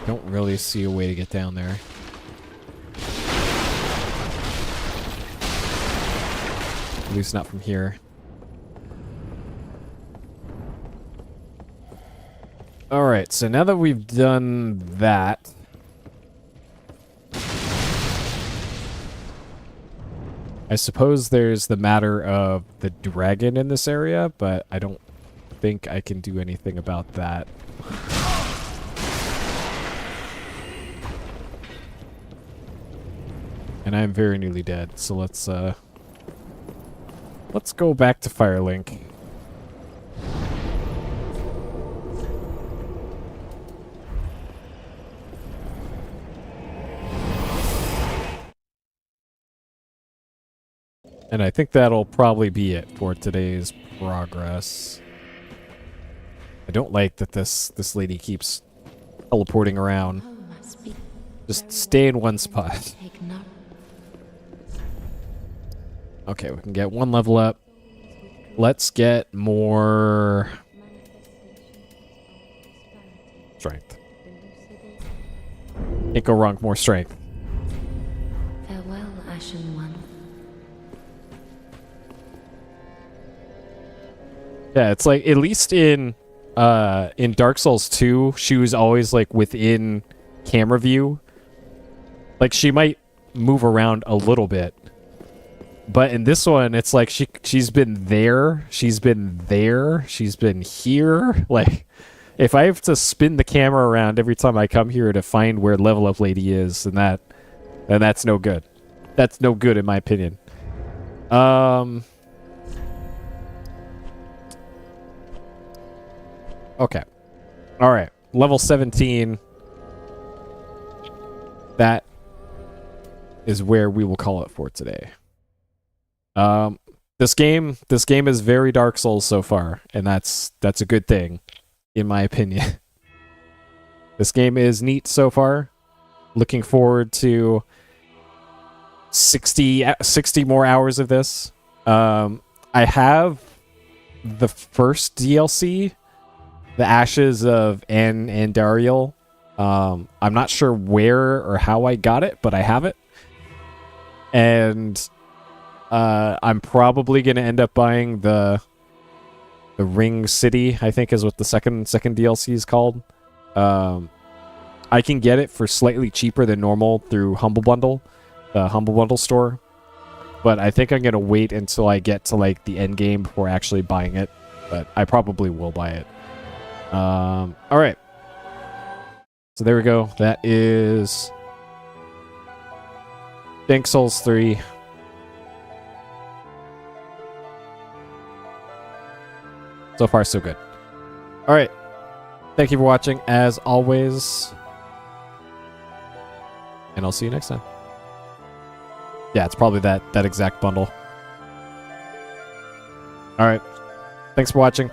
don't really see a way to get down there. At least not from here. Alright, so now that we've done that... I suppose there's the matter of the dragon in this area, but I don't think I can do anything about that. And I'm very nearly dead, so let's go back to Firelink. And I think that'll probably be it for today's progress. I don't like that this lady keeps teleporting around. Just stay in one spot. Okay, we can get one level up. Let's get more strength. Can't go wrong with more strength. Farewell, Ashen One. Yeah, it's like at least in Dark Souls 2, she was always like within camera view. Like she might move around a little bit. But in this one, it's like she's been there, she's been there, she's been here. Like, if I have to spin the camera around every time I come here to find where Level Up Lady is, then that's no good. That's no good in my opinion. Okay. Alright. Level 17. That is where we will call it for today. This game is very Dark Souls so far, and that's a good thing, in my opinion. This game is neat so far. Looking forward to 60 more hours of this. I have the first DLC, The Ashes of Andariel. I'm not sure where or how I got it, but I have it. And I'm probably going to end up buying the Ring City, I think is what the second DLC is called. I can get it for slightly cheaper than normal through Humble Bundle, the Humble Bundle store. But I think I'm going to wait until I get to like the end game before actually buying it. But I probably will buy it. Alright. So there we go. That is Dark Souls 3. So far, so good. All right. Thank you for watching, as always. And I'll see you next time. Yeah, it's probably that exact bundle. All right. Thanks for watching.